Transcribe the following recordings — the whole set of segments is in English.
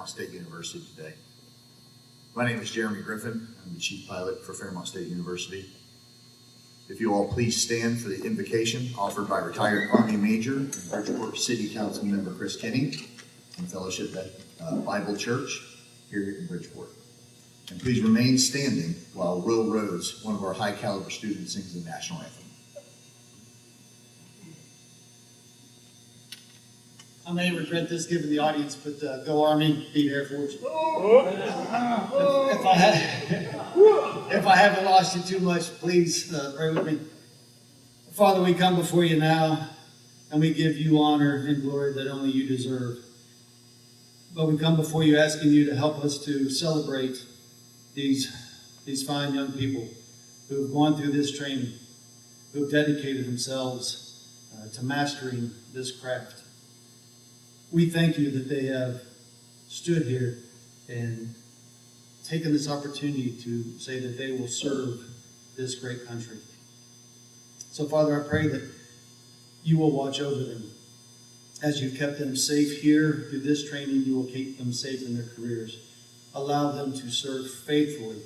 Fairmont State University today. My name is Jeremy Griffin. I'm the Chief Pilot for Fairmont State University. If you all please stand for the invocation offered by retired Army Major and Bridgeport City Council Member Chris Kenny and Fellowship Bible Church here in Bridgeport. And please remain standing while Will Rhodes, one of our high caliber students, sings the national anthem. I may regret this given the audience, but go Army, beat Air Force. If I haven't lost you too much, please pray with me. Father, we come before you now, and we give you honor and glory that only you deserve. But we come before you asking you to help us to celebrate these fine young people who have gone through this training, who have dedicated themselves to mastering this craft. We thank you that they have stood here and taken this opportunity to say that they will serve this great country. So, Father, I pray that you will watch over them. As you've kept them safe here through this training, you will keep them safe in their careers. Allow them to serve faithfully,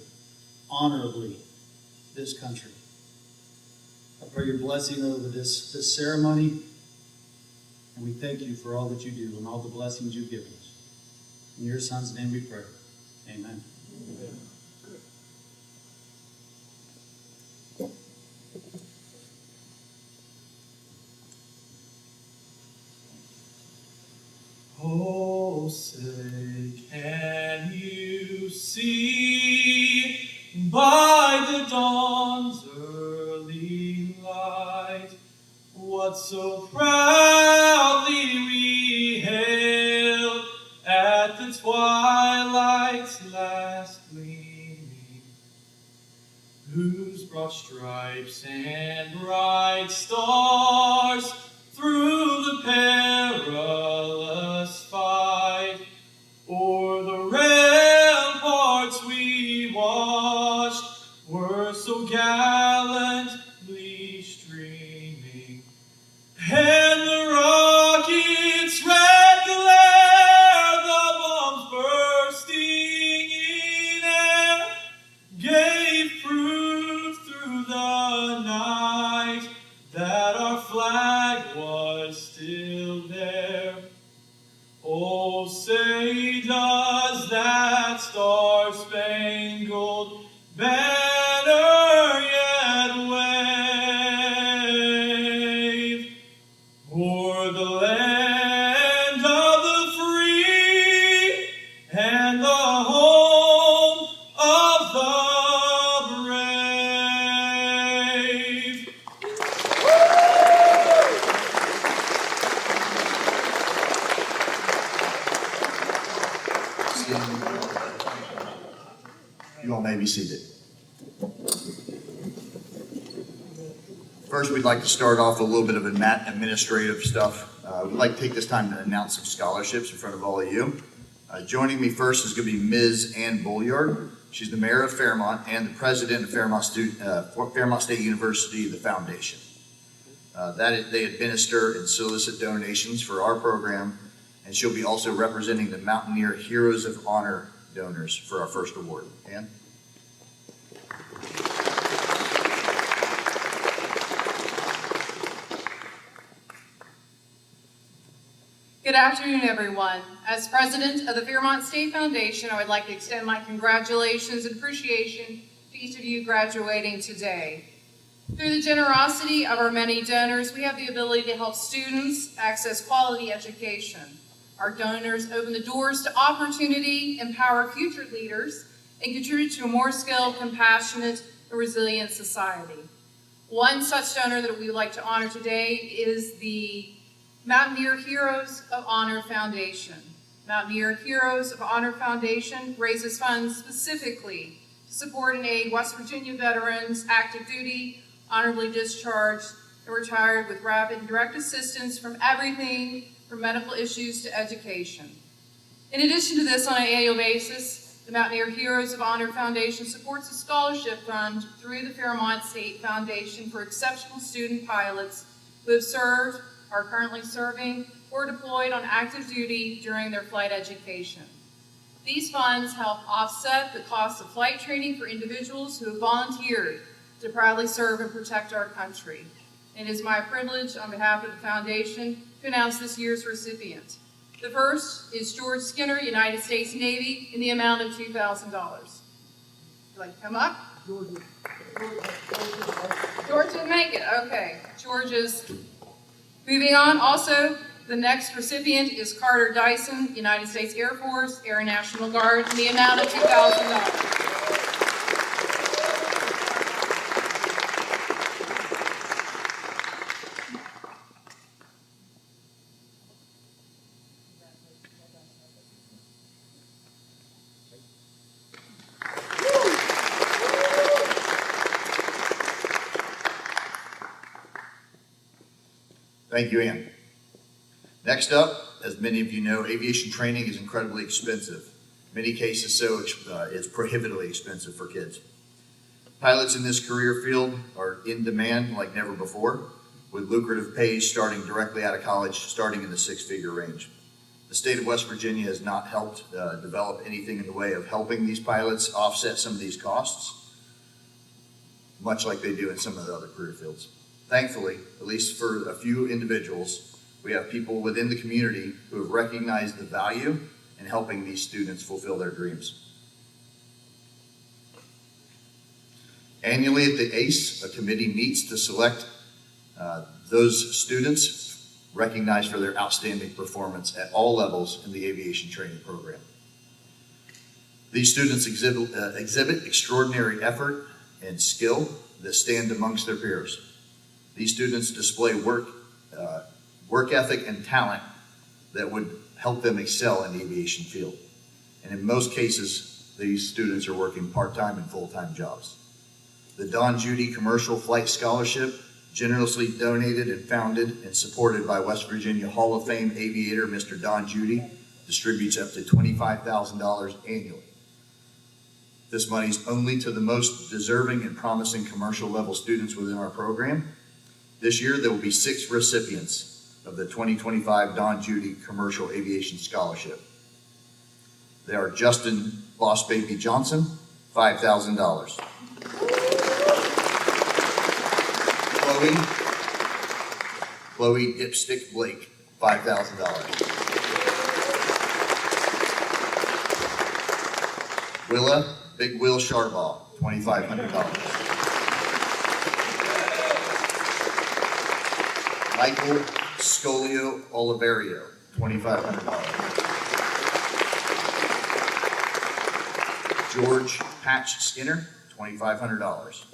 honorably, this country. I pray your blessing over this ceremony. And we thank you for all that you do and all the blessings you've given us. In your Son's name we pray. Amen. Oh, say, can you see by the dawn's early light what so proudly we hailed at the twilight's last gleaming, whose broad stripes and bright stars through the perilous fight o'er the ramparts we watched were so gallantly streaming, and the rocket's red glare, the bombs bursting in air, gave proof through the night that our flag was still there. Oh, say does that star-spangled banner yet wave o'er the land of the free and the home of the brave? You all may be seated. First, we'd like to start off with a little bit of administrative stuff. We'd like to take this time to announce some scholarships in front of all of you. Joining me first is going to be Ms. Ann Bolliard. She's the mayor of Fairmont and the president of Fairmont State University, the foundation. They administer and solicit donations for our program, and she'll be also representing the Mountaineer Heroes of Honor donors for our first award. Ann? Good afternoon, everyone. As president of the Fairmont State Foundation, I would like to extend my congratulations and appreciation to each of you graduating today. Through the generosity of our many donors, we have the ability to help students access quality education. Our donors open the doors to opportunity, empower future leaders, and contribute to a more skilled, compassionate, and resilient society. One such donor that we would like to honor today is the Mountaineer Heroes of Honor Foundation. Mountaineer Heroes of Honor Foundation raises funds specifically to support and aid West Virginia veterans, active duty, honorably discharged, and retired with rapid and direct assistance from everything from medical issues to education. In addition to this, on an annual basis, the Mountaineer Heroes of Honor Foundation supports a scholarship fund through the Fairmont State Foundation for exceptional student pilots who have served, are currently serving, or deployed on active duty during their flight education. These funds help offset the cost of flight training for individuals who have volunteered to proudly serve and protect our country. It is my privilege on behalf of the Foundation to announce this year's recipient. The first is George Skinner, United States Navy, in the amount of $2,000. Would you like to come up? George didn't make it. Okay. George is moving on. Also, the next recipient is Carter Dyson, United States Air Force, Air National Guard, in the amount of $2,000. Thank you, Ann. Next up, as many of you know, aviation training is incredibly expensive. In many cases, it's prohibitively expensive for kids. Pilots in this career field are in demand like never before, with lucrative pays starting directly out of college, starting in the six-figure range. The state of West Virginia has not helped develop anything in the way of helping these pilots offset some of these costs, much like they do in some of the other career fields. Thankfully, at least for a few individuals, we have people within the community who have recognized the value in helping these students fulfill their dreams. Annually at the ACE, a committee meets to select those students recognized for their outstanding performance at all levels in the aviation training program. These students exhibit extraordinary effort and skill that stand amongst their peers. These students display work ethic and talent that would help them excel in the aviation field. And in most cases, these students are working part-time and full-time jobs. The Don Judy Commercial Flight Scholarship, generously donated and founded and supported by West Virginia Hall of Fame aviator Mr. Don Judy, distributes up to $25,000 annually. This money is only to the most deserving and promising commercial level students within our program. This year, there will be 6 recipients of the 2025 Don Judy Commercial Aviation Scholarship. They are Justin Boss Baby Johnson, $5,000. Chloe Dipstick Blake, $5,000. Willa Big Will Sharbaugh, $2,500. Michael Scolio Oliverio, $2,500. George Patch Skinner, $2,500.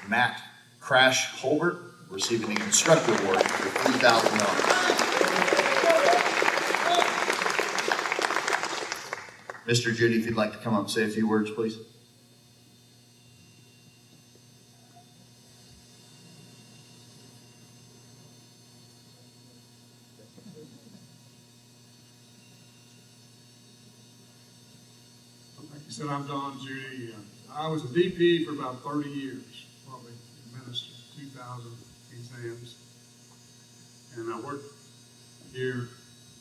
Matt Crash Holbert, receiving an instructor award for $3,000. Mr. Judy, if you'd like to come up and say a few words, please. Like you said, I'm Don Judy. I was a DP for about 30 years, probably administered 2,000 exams. And I worked here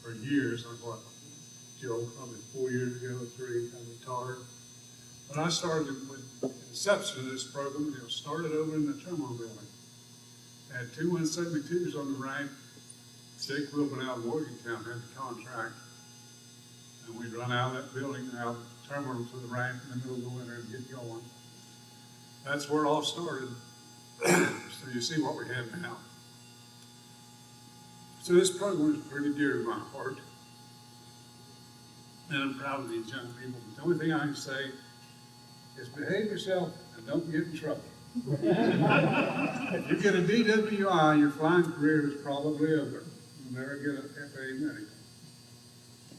for years. I bought Joe probably 4 years ago, 3, I retired. But I started with the inception of this program. It started over in the terminal building. I had 2 172s on the rank. Jake Wilbin out of Morgantown had the contract. And we'd run out of that building and out of the terminal to the ramp in the middle of the winter and get going. That's where it all started. So you see what we have now. So this program is pretty dear to my heart. And I'm proud of these young people. The only thing I can say is behave yourself and don't get in trouble. If you get a DWI, your flying career is probably over. You'll never get an FAA medical.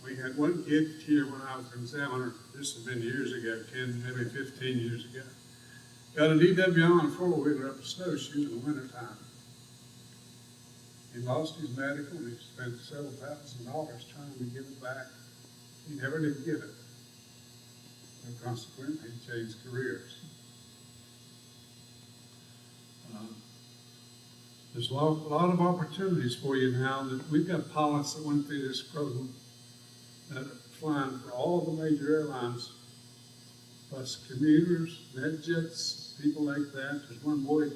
We had one kid here when I was an examiner, this has been years ago, 10, maybe 15 years ago, got a DWI on a four-wheeler up a snowshoe in the wintertime. He lost his medical and he spent several $1,000s trying to get it back. He never did get it. So consequently, he changed careers. There's a lot of opportunities for you now. That we've got pilots that went through this program that are flying for all the major airlines, plus commuters, NetJets, people like that. There's one boy,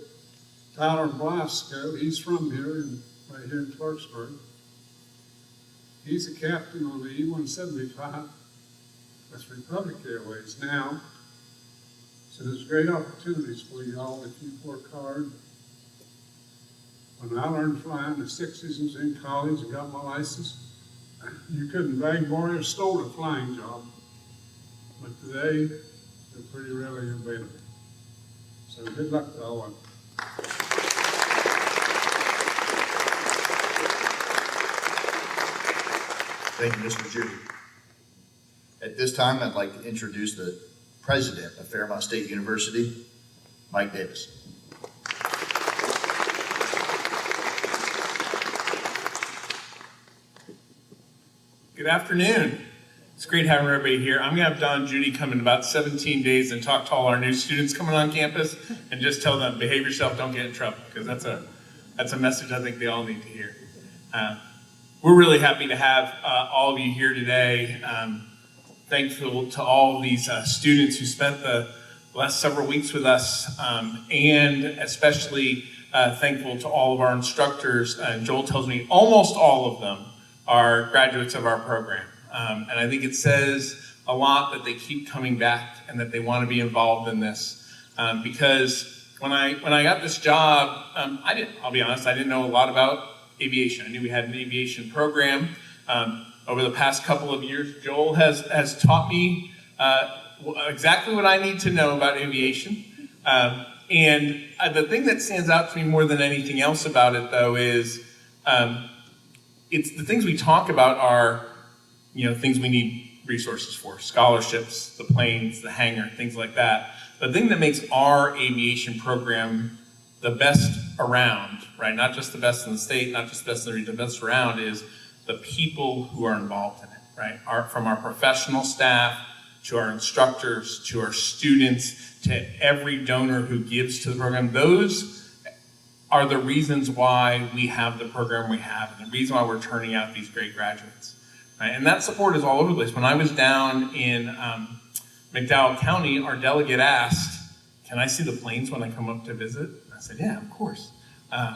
Tyler Blasco, he's from here, right here in Clarksburg. He's a captain on the E-175. That's Republic Airways now. So there's great opportunities for you all if you work hard. When I learned flying in the 60s and was in college and got my license, you couldn't beg, borrow, or stole a flying job. But today, they're pretty rarely available. So good luck to all of you. Thank you, Mr. Judy. At this time, I'd like to introduce the president of Fairmont State University, Mike Davis. Good afternoon. It's great having everybody here. I'm going to have Don Judy come in about 17 days and talk to all our new students coming on campus and just tell them, behave yourself, don't get in trouble, because that's a message I think they all need to hear. We're really happy to have all of you here today. Thankful to all of these students who spent the last several weeks with us, and especially thankful to all of our instructors. Joel tells me almost all of them are graduates of our program. And I think it says a lot that they keep coming back and that they want to be involved in this. Because when I got this job, I'll be honest, I didn't know a lot about aviation. I knew we had an aviation program. Over the past couple of years, Joel has taught me exactly what I need to know about aviation. And the thing that stands out to me more than anything else about it, though, is it's the things we talk about are, things we need resources for: scholarships, the planes, the hangar, things like that. The thing that makes our aviation program the best around, right? Not just the best in the state, not just the best in the region, the best around is the people who are involved in it, right? From our professional staff to our instructors, to our students, to every donor who gives to the program. Those are the reasons why we have the program we have, and the reason why we're turning out these great graduates. Right? And that support is all over the place. When I was down in McDowell County, our delegate asked, "Can I see the planes when I come up to visit?" I said, "Yeah, of course."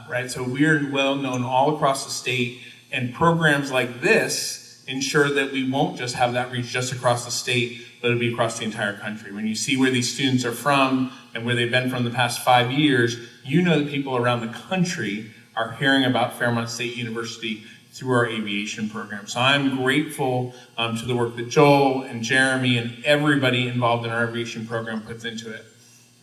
Right? So we're well known all across the state, and programs like this ensure that we won't just have that reach just across the state, but it'll be across the entire country. When you see where these students are from and where they've been from the past 5 years, you know that people around the country are hearing about Fairmont State University through our aviation program. So I'm grateful to the work that Joel and Jeremy and everybody involved in our aviation program puts into it,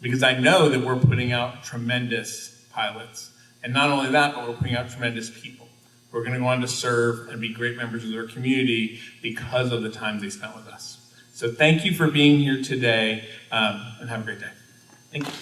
because I know that we're putting out tremendous pilots. And not only that, but we're putting out tremendous people who are going to go on to serve and be great members of their community because of the time they spent with us. So thank you for being here today, and have a great day. Thank you.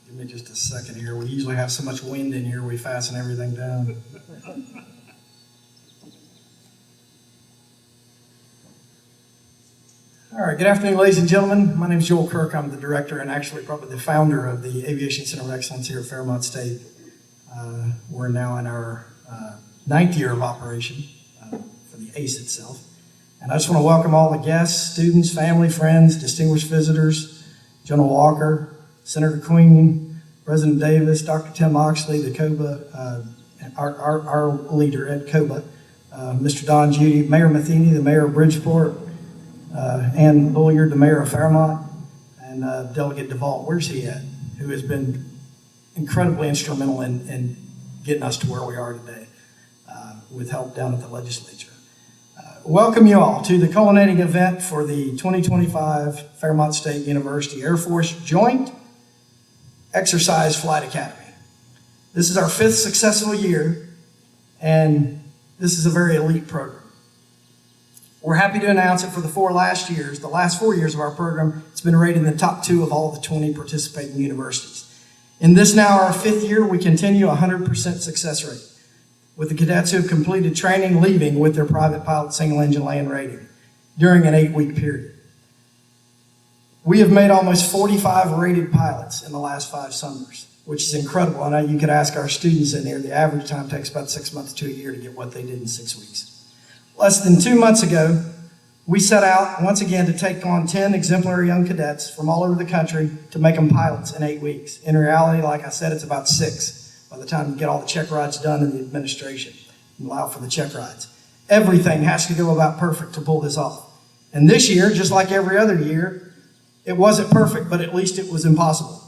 Give me just a second here. We usually have so much wind in here, we fasten everything down. All right, good afternoon, ladies and gentlemen. My name is Joel Kirk. I'm the director and actually probably the founder of the Aviation Center of Excellence here at Fairmont State. We're now in our 9th year of operation for the ACE itself. And I just want to welcome all the guests, students, family, friends, distinguished visitors, General Walker, Senator Queen, President Davis, Dr. Tim Oxley, the COBA, our leader at COBA, Mr. Don Judy, Mayor Matheny, the mayor of Bridgeport, Ann Bulliard, the mayor of Fairmont, and Delegate DeVault, where's he at? Who has been incredibly instrumental in getting us to where we are today with help down at the legislature. Welcome you all to the culminating event for the 2025 Fairmont State University Air Force Joint Exercise Flight Academy. This is our 5th successful year, and this is a very elite program. We're happy to announce that for the last 4 years of our program, it's been rated in the top 2 of all the 20 participating universities. In this now our 5th year, we continue a 100% success rate, with the cadets who have completed training leaving with their private pilot single engine land rating during an 8-week period. We have made almost 45 rated pilots in the last 5 summers, which is incredible. I know you could ask our students in here, the average time takes about 6 months to a year to get what they did in 6 weeks. Less than 2 months ago, we set out once again to take on 10 exemplary young cadets from all over the country to make them pilots in 8 weeks. In reality, like I said, it's about 6 by the time you get all the check rides done in the administration and allow for the check rides. Everything has to go about perfect to pull this off. And this year, just like every other year, it wasn't perfect, but at least it was impossible.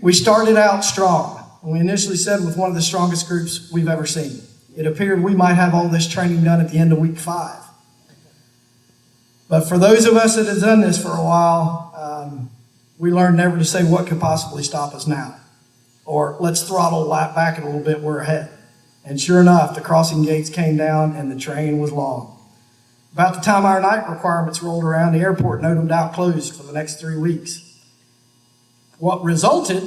We started out strong. We initially said with one of the strongest groups we've ever seen. It appeared we might have all this training done at the end of week 5. But for those of us that have done this for a while, we learned never to say what could possibly stop us now. Or let's throttle back a little bit, we're ahead. And sure enough, the crossing gates came down and the train was long. About the time our night requirements rolled around, the airport no doubt closed for the next 3 weeks. What resulted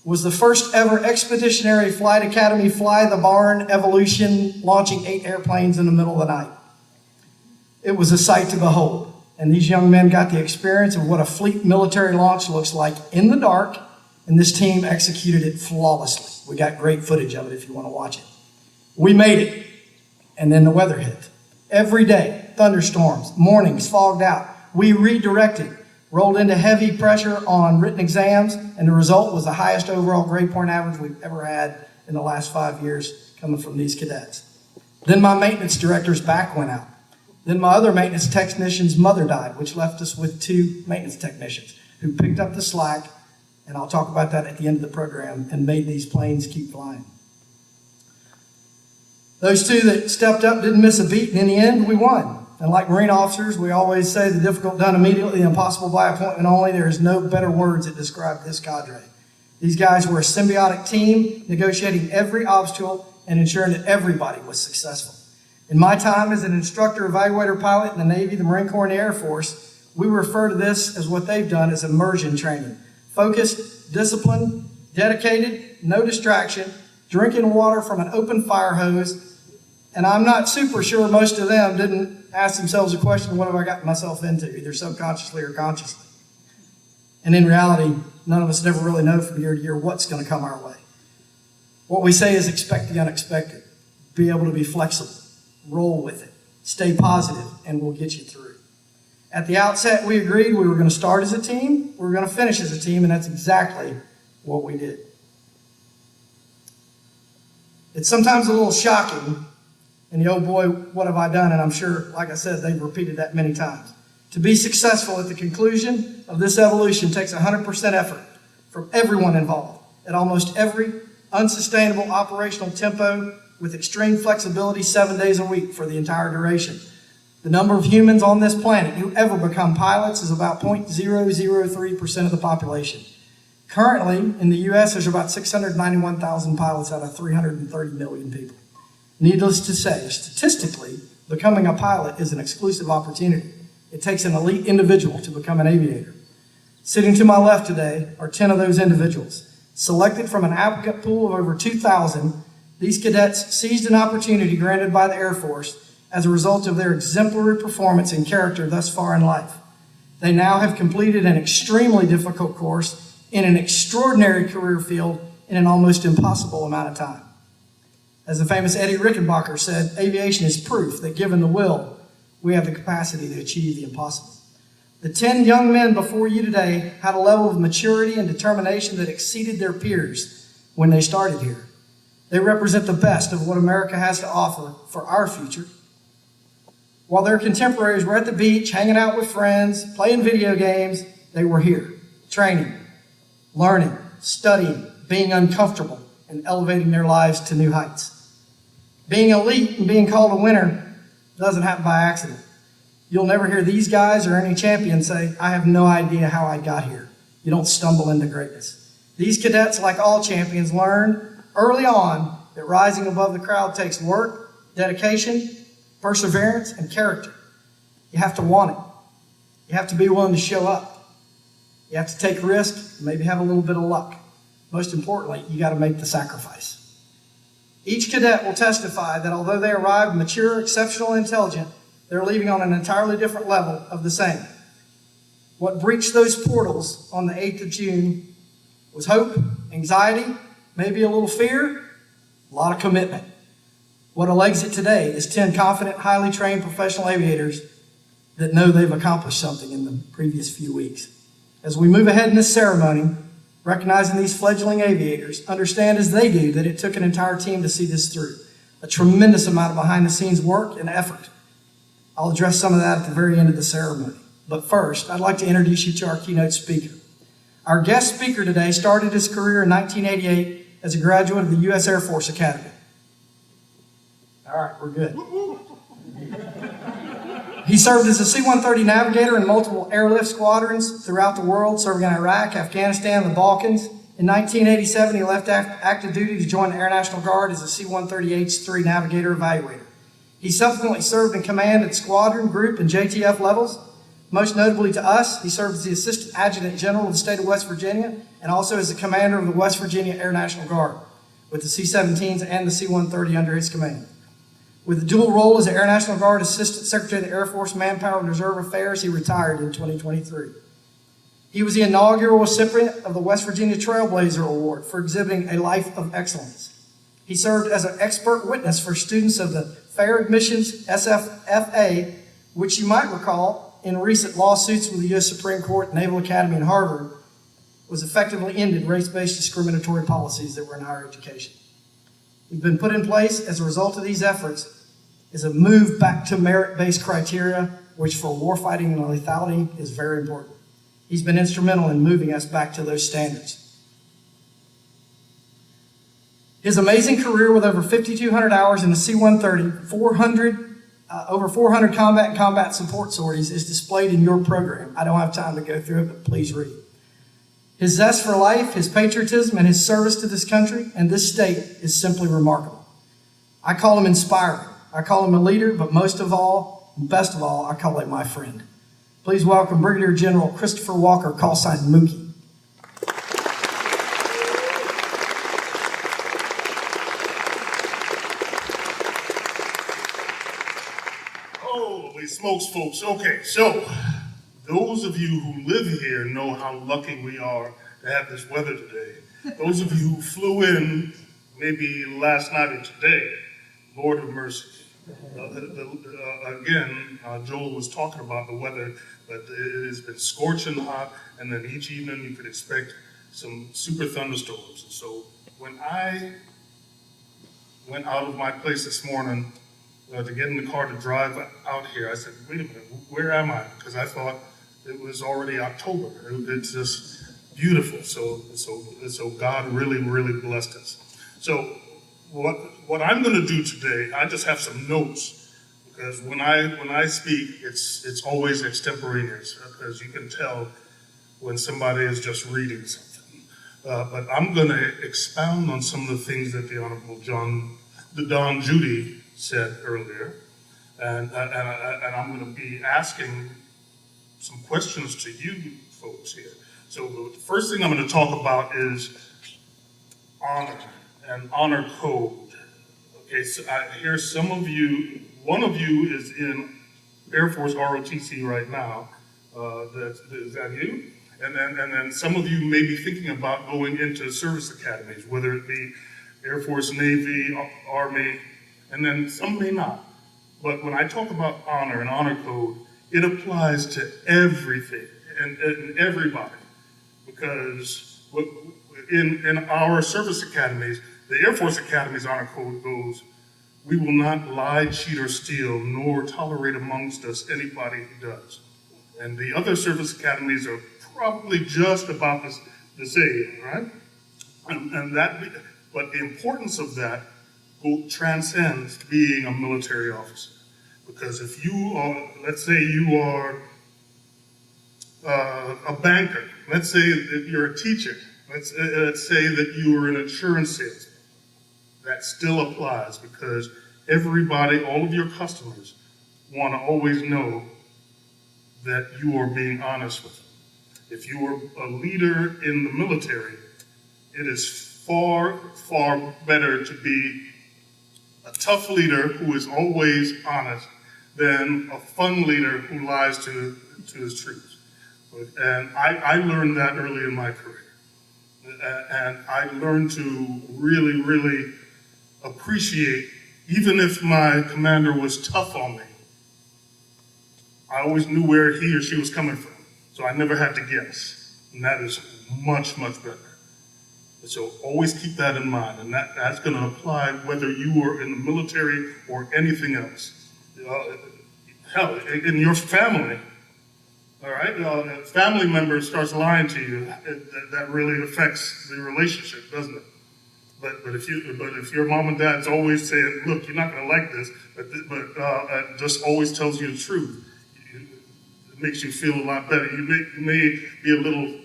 was the first ever Expeditionary Flight Academy Fly the Barn evolution, launching 8 airplanes in the middle of the night. It was a sight to behold, and these young men got the experience of what a fleet military launch looks like in the dark, and this team executed it flawlessly. We got great footage of it if you want to watch it. We made it, and then the weather hit. Every day, thunderstorms, mornings fogged out. We redirected, rolled into heavy pressure on written exams, and the result was the highest overall grade point average we've ever had in the last 5 years coming from these cadets. Then my maintenance director's back went out. Then my other maintenance technician's mother died, which left us with 2 maintenance technicians who picked up the slack, and I'll talk about that at the end of the program, and made these planes keep flying. Those 2 that stepped up didn't miss a beat, and in the end, we won. And like Marine officers, we always say the difficult done immediately, the impossible by appointment only. There is no better words that describe this cadre. These guys were a symbiotic team, negotiating every obstacle and ensuring that everybody was successful. In my time as an instructor, evaluator, pilot in the Navy, the Marine Corps, and the Air Force, we refer to this as what they've done as immersion training. Focused, disciplined, dedicated, no distraction, drinking water from an open fire hose. And I'm not super sure most of them didn't ask themselves a question, what have I gotten myself into, either subconsciously or consciously? And in reality, none of us never really know from year to year what's going to come our way. What we say is expect the unexpected. Be able to be flexible. Roll with it. Stay positive, and we'll get you through. At the outset, we agreed we were going to start as a team, we were going to finish as a team, and that's exactly what we did. It's sometimes a little shocking, and oh boy, what have I done? And I'm sure, like I said, they've repeated that many times. To be successful at the conclusion of this evolution takes 100% effort from everyone involved at almost every unsustainable operational tempo with extreme flexibility 7 days a week for the entire duration. The number of humans on this planet who ever become pilots is about 0.003% of the population. Currently, in the U.S., there's about 691,000 pilots out of 330 million people. Needless to say, statistically, becoming a pilot is an exclusive opportunity. It takes an elite individual to become an aviator. Sitting to my left today are 10 of those individuals. Selected from an applicant pool of over 2,000, these cadets seized an opportunity granted by the Air Force as a result of their exemplary performance and character thus far in life. They now have completed an extremely difficult course in an extraordinary career field in an almost impossible amount of time. As the famous Eddie Rickenbacker said, aviation is proof that given the will, we have the capacity to achieve the impossible. The 10 young men before you today had a level of maturity and determination that exceeded their peers when they started here. They represent the best of what America has to offer for our future. While their contemporaries were at the beach, hanging out with friends, playing video games, they were here, training, learning, studying, being uncomfortable, and elevating their lives to new heights. Being elite and being called a winner doesn't happen by accident. You'll never hear these guys or any champion say, I have no idea how I got here. You don't stumble into greatness. These cadets, like all champions, learned early on that rising above the crowd takes work, dedication, perseverance, and character. You have to want it. You have to be willing to show up. You have to take risks, maybe have a little bit of luck. most importantly, you got to make the sacrifice. Each cadet will testify that although they arrived mature, exceptional, and intelligent, they're leaving on an entirely different level of the same. What breached those portals on the 8th of June was hope, anxiety, maybe a little fear, a lot of commitment. What elects it today is 10 confident, highly trained professional aviators that know they've accomplished something in the previous few weeks. As we move ahead in this ceremony, recognizing these fledgling aviators, understand as they do that it took an entire team to see this through. A tremendous amount of behind-the-scenes work and effort. I'll address some of that at the very end of the ceremony. But first, I'd like to introduce you to our keynote speaker. Our guest speaker today started his career in 1988 as a graduate of the U.S. Air Force Academy. All right, we're good. He served as a C-130 navigator in multiple airlift squadrons throughout the world, serving in Iraq, Afghanistan, and the Balkans. In 1987, he left active duty to join the Air National Guard as a C-130H-3 navigator evaluator. He subsequently served in command at squadron, group, and JTF levels. Most notably to us, he served as the Assistant Adjutant General of the state of West Virginia and also as the commander of the West Virginia Air National Guard with the C-17s and the C-130 under his command. With the dual role as the Air National Guard Assistant Secretary of the Air Force Manpower and Reserve Affairs, he retired in 2023. He was the inaugural recipient of the West Virginia Trailblazer Award for exhibiting a life of excellence. He served as an expert witness for students of the Fair Admissions SFFA, which you might recall in recent lawsuits with the U.S. Supreme Court, Naval Academy, and Harvard, was effectively ended race-based discriminatory policies that were in higher education. We've been put in place as a result of these efforts is a move back to merit-based criteria, which for warfighting and lethality is very important. He's been instrumental in moving us back to those standards. His amazing career with over 5,200 hours in the C-130, over 400 combat and combat support sorties is displayed in your program. I don't have time to go through it, but please read. His zest for life, his patriotism, and his service to this country and this state is simply remarkable. I call him inspiring. I call him a leader, but most of all, and best of all, I call him my friend. Please welcome Brigadier General Christopher Walker, call sign Mookie. Holy smokes, folks. Okay, so those of you who live here know how lucky we are to have this weather today. Those of you who flew in maybe last night or today, Lord of mercy. Again, Joel was talking about the weather, but it has been scorching hot, and then each evening you could expect some super thunderstorms. So when I went out of my place this morning to get in the car to drive out here, I said, wait a minute, where am I? Because I thought it was already October. It's just beautiful. So God really, really blessed us. So what I'm going to do today, I just have some notes, because when I speak, it's always extemporaneous, because you can tell when somebody is just reading something. But I'm going to expound on some of the things that the Honorable Don Judy said earlier, and I'm going to be asking some questions to you folks here. So the first thing I'm going to talk about is honor and honor code. Okay, so I hear some of you, one of you is in Air Force ROTC right now. Is that you? And then some of you may be thinking about going into service academies, whether it be Air Force, Navy, Army, and then some may not. But when I talk about honor and honor code, it applies to everything and everybody, because in our service academies, the Air Force Academy's honor code goes, we will not lie, cheat, or steal, nor tolerate amongst us anybody who does. And the other service academies are probably just about the same, right? But the importance of that transcends being a military officer. Because if you are, let's say you are a banker, let's say that you're a teacher, let's say that you are an insurance salesman, that still applies, because everybody, all of your customers, want to always know that you are being honest with them. If you are a leader in the military, it is far, far better to be a tough leader who is always honest than a fun leader who lies to his troops. And I learned that early in my career. And I learned to really, really appreciate, even if my commander was tough on me, I always knew where he or she was coming from. So I never had to guess. And that is much, much better. So always keep that in mind. And that's going to apply whether you are in the military or anything else. Hell, in your family, all right? A family member starts lying to you, that really affects the relationship, doesn't it? But if your mom and dad's always saying, look, you're not going to like this, but just always tells you the truth, it makes you feel a lot better. You may be a little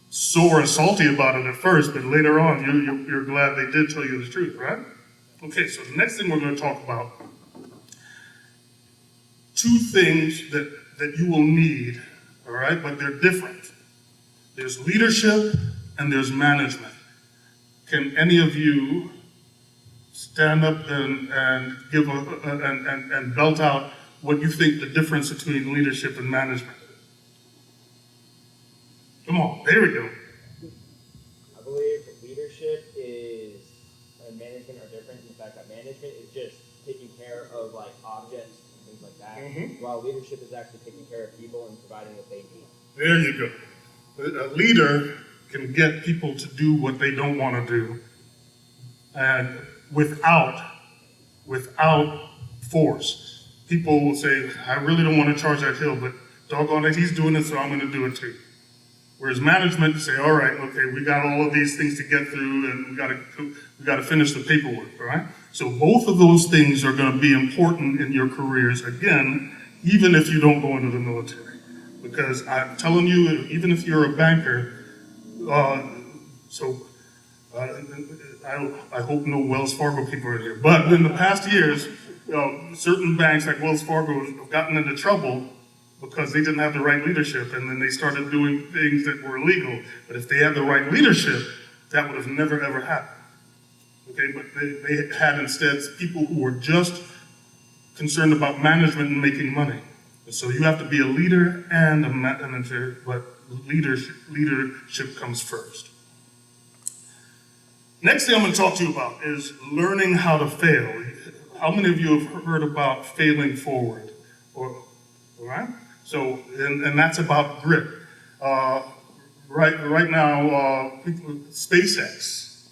sore and salty about it at first, but later on, you're glad they did tell you the truth, right? Okay, so the next thing we're going to talk about, two things that you will need, all right, but they're different. There's leadership and there's management. Can any of you stand up and give and belt out what you think the difference between leadership and management is? Come on, there we go. I believe leadership and management are different in the fact that management is just taking care of like objects and things like that, while leadership is actually taking care of people and providing what they need. There you go. A leader can get people to do what they don't want to do, and without force. People will say, I really don't want to charge that hill, but doggone it, he's doing it, so I'm going to do it too. Whereas management say, all right, okay, we got all of these things to get through, and we got to finish the paperwork, all right? So both of those things are going to be important in your careers, again, even if you don't go into the military. Because I'm telling you, even if you're a banker, I hope no Wells Fargo people are here, but in the past years, certain banks like Wells Fargo have gotten into trouble because they didn't have the right leadership, and then they started doing things that were illegal. But if they had the right leadership, that would have never, ever happened. Okay, but they had instead people who were just concerned about management and making money. And so you have to be a leader and a manager, but leadership comes first. Next thing I'm going to talk to you about is learning how to fail. How many of you have heard about failing forward? All right? So, and that's about grit. Right now, SpaceX,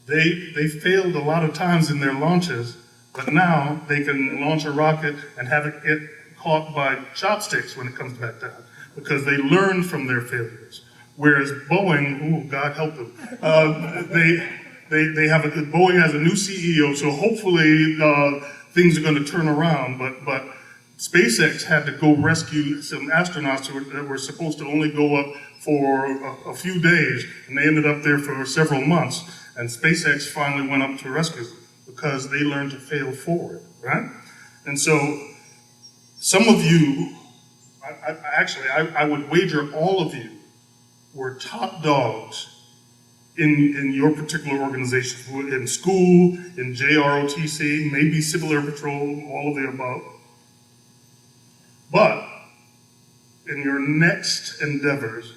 they failed a lot of times in their launches, but now they can launch a rocket and have it get caught by chopsticks when it comes back down, because they learned from their failures. Whereas Boeing, God help them, Boeing has a new CEO, so hopefully things are going to turn around. But SpaceX had to go rescue some astronauts that were supposed to only go up for a few days, and they ended up there for several months. And SpaceX finally went up to rescue them because they learned to fail forward, right? And so some of you, I would wager all of you were top dogs in your particular organization, in school, in JROTC, maybe Civil Air Patrol, all of the above. But in your next endeavors,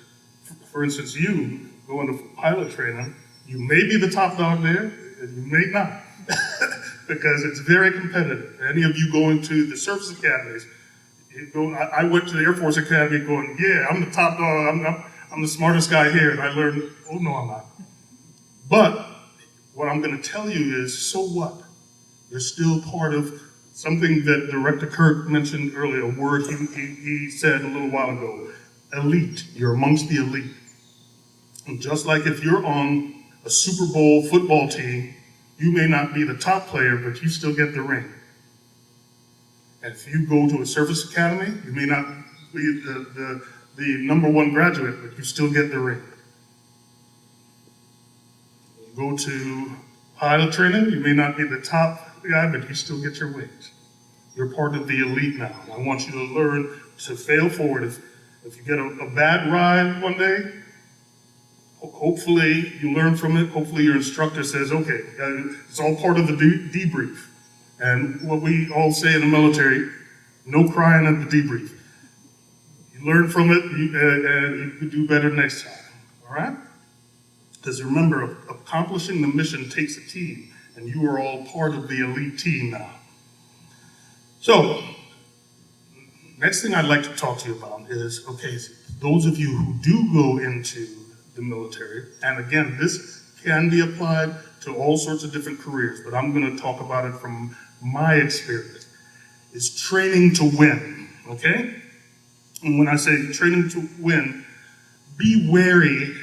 for instance, you go into pilot training, you may be the top dog there, and you may not, because it's very competitive. Any of you going to the service academies, I went to the Air Force Academy going, yeah, I'm the top dog, I'm the smartest guy here, and I learned, oh no, I'm not. But what I'm going to tell you is, so what? You're still part of something that Director Kirk mentioned earlier, a word he said a little while ago, elite. You're amongst the elite. And just like if you're on a Super Bowl football team, you may not be the top player, but you still get the ring. And if you go to a service academy, you may not be the number one graduate, but you still get the ring. You go to pilot training, you may not be the top guy, but you still get your wings. You're part of the elite now. I want you to learn to fail forward. If you get a bad ride one day, Hopefully you learn from it. Hopefully your instructor says, okay, it's all part of the debrief. And what we all say in the military, no crying at the debrief. You learn from it, and you can do better next time, all right? Because remember, accomplishing the mission takes a team, and you are all part of the elite team now. So, next thing I'd like to talk to you about is, okay, those of you who do go into the military, and again, this can be applied to all sorts of different careers, but I'm going to talk about it from my experience, is training to win, okay? And when I say training to win, be wary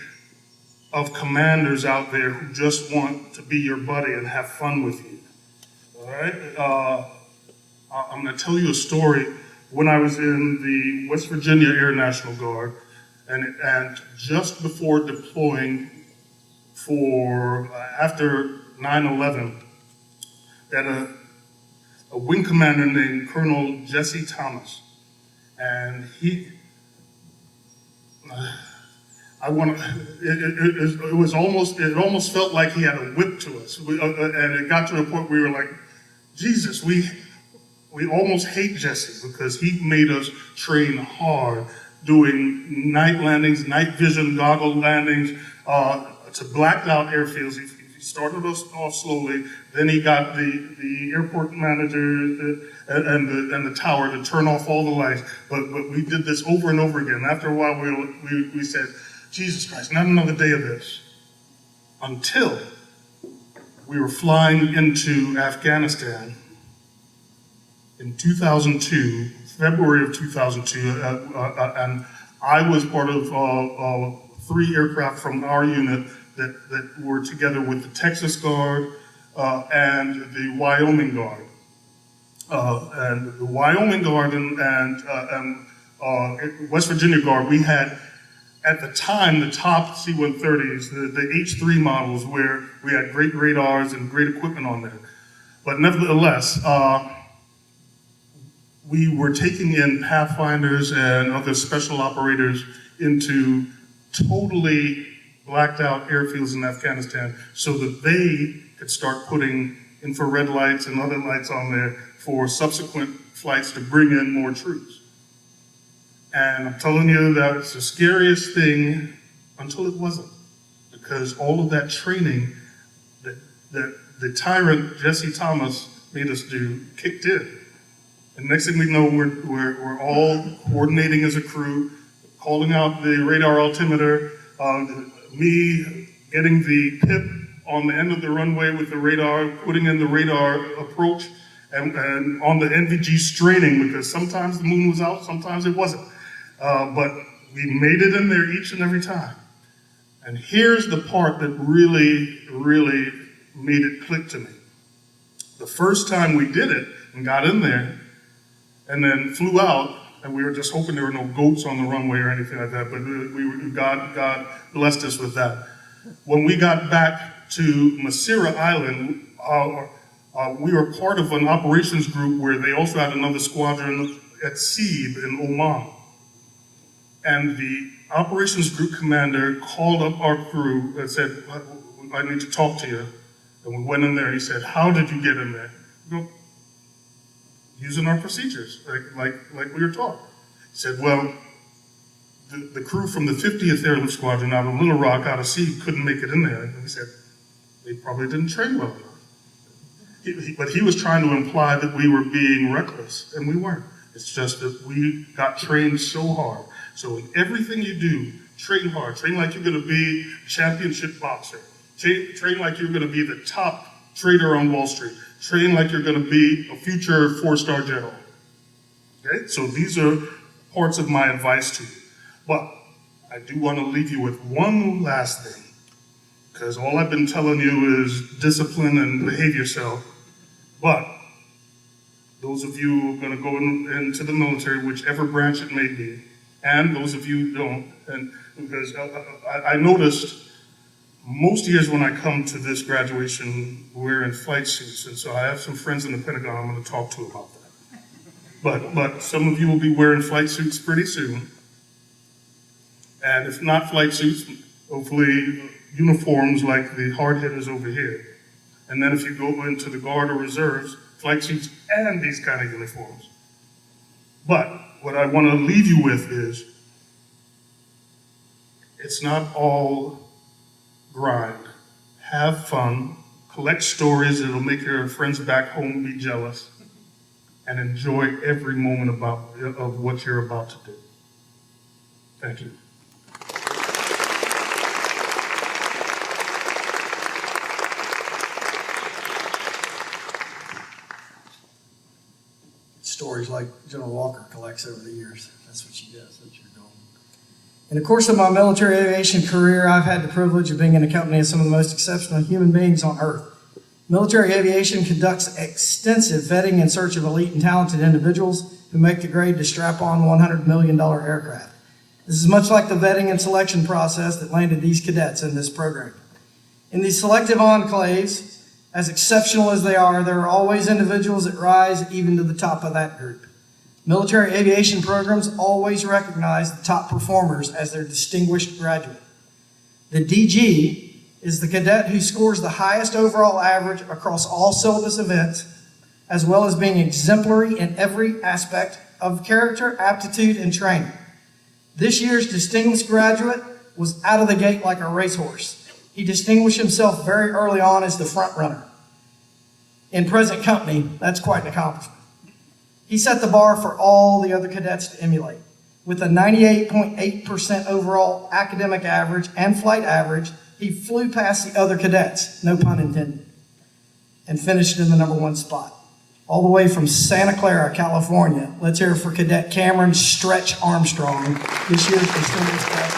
of commanders out there who just want to be your buddy and have fun with you, all right? I'm going to tell you a story. When I was in the West Virginia Air National Guard, and just before deploying after 9/11, that a wing commander named Colonel Jesse Thomas, and it almost felt like he had a whip to us, and it got to a point where we were like, Jesus, we almost hate Jesse because he made us train hard, doing night landings, night vision goggle landings, to blacked out airfields. He started us off slowly, then he got the airport manager and the tower to turn off all the lights. But we did this over and over again. After a while, we said, Jesus Christ, not another day of this. Until we were flying into Afghanistan in 2002, February of 2002, and I was part of 3 aircraft from our unit that were together with the Texas Guard and the Wyoming Guard. And the Wyoming Guard and West Virginia Guard, we had, at the time, the top C-130s, the H-3 models, where we had great radars and great equipment on there. But nevertheless, we were taking in Pathfinders and other special operators into totally blacked out airfields in Afghanistan so that they could start putting infrared lights and other lights on there for subsequent flights to bring in more troops. And I'm telling you, that was the scariest thing until it wasn't, because all of that training that the tyrant Jesse Thomas made us do kicked in. And next thing we know, we're all coordinating as a crew, calling out the radar altimeter, me getting the PIP on the end of the runway with the radar, putting in the radar approach, and on the NVG straining, because sometimes the moon was out, sometimes it wasn't. But we made it in there each and every time. And here's the part that really, really made it click to me. The first time we did it and got in there, and then flew out, and we were just hoping there were no goats on the runway or anything like that, but God blessed us with that. When we got back to Masira Island, we were part of an operations group where they also had another squadron at Seeb in Oman. And the operations group commander called up our crew and said, I need to talk to you. And we went in there and he said, how did you get in there? We go, using our procedures, like we were taught. He said, well, the crew from the 50th Airlift Squadron out of Little Rock, out of Seeb, couldn't make it in there. And he said, they probably didn't train well enough. But he was trying to imply that we were being reckless, and we weren't. It's just that we got trained so hard. So in everything you do, train hard. Train like you're going to be a championship boxer. Train like you're going to be the top trader on Wall Street. Train like you're going to be a future 4-star general. Okay? So these are parts of my advice to you. But I do want to leave you with one last thing, because all I've been telling you is discipline and behave yourself. But those of you who are going to go into the military, whichever branch it may be, and those of you who don't, and because I noticed most years when I come to this graduation, we're in flight suits, and so I have some friends in the Pentagon I'm going to talk to about that. But some of you will be wearing flight suits pretty soon, and if not flight suits, hopefully uniforms like the hard hitters over here. And then if you go into the Guard or Reserves, flight suits and these kind of uniforms. But what I want to leave you with is, it's not all grind. Have fun, collect stories that'll make your friends back home be jealous, and enjoy every moment of what you're about to do. Thank you. Stories like General Walker collects over the years. That's what she does. That's your goal. In the course of my military aviation career, I've had the privilege of being in the company of some of the most exceptional human beings on earth. Military aviation conducts extensive vetting in search of elite and talented individuals who make the grade to strap on $100 million aircraft. This is much like the vetting and selection process that landed these cadets in this program. In these selective enclaves, as exceptional as they are, there are always individuals that rise even to the top of that group. Military aviation programs always recognize the top performers as their distinguished graduate. The DG is the cadet who scores the highest overall average across all syllabus events, as well as being exemplary in every aspect of character, aptitude, and training. This year's distinguished graduate was out of the gate like a racehorse. He distinguished himself very early on as the front runner. In present company, that's quite an accomplishment. He set the bar for all the other cadets to emulate. With a 98.8% overall academic average and flight average, he flew past the other cadets, no pun intended, and finished in the #1 spot. All the way from Santa Clara, California, let's hear it for Cadet Cameron Stretch Armstrong, this year's distinguished graduate.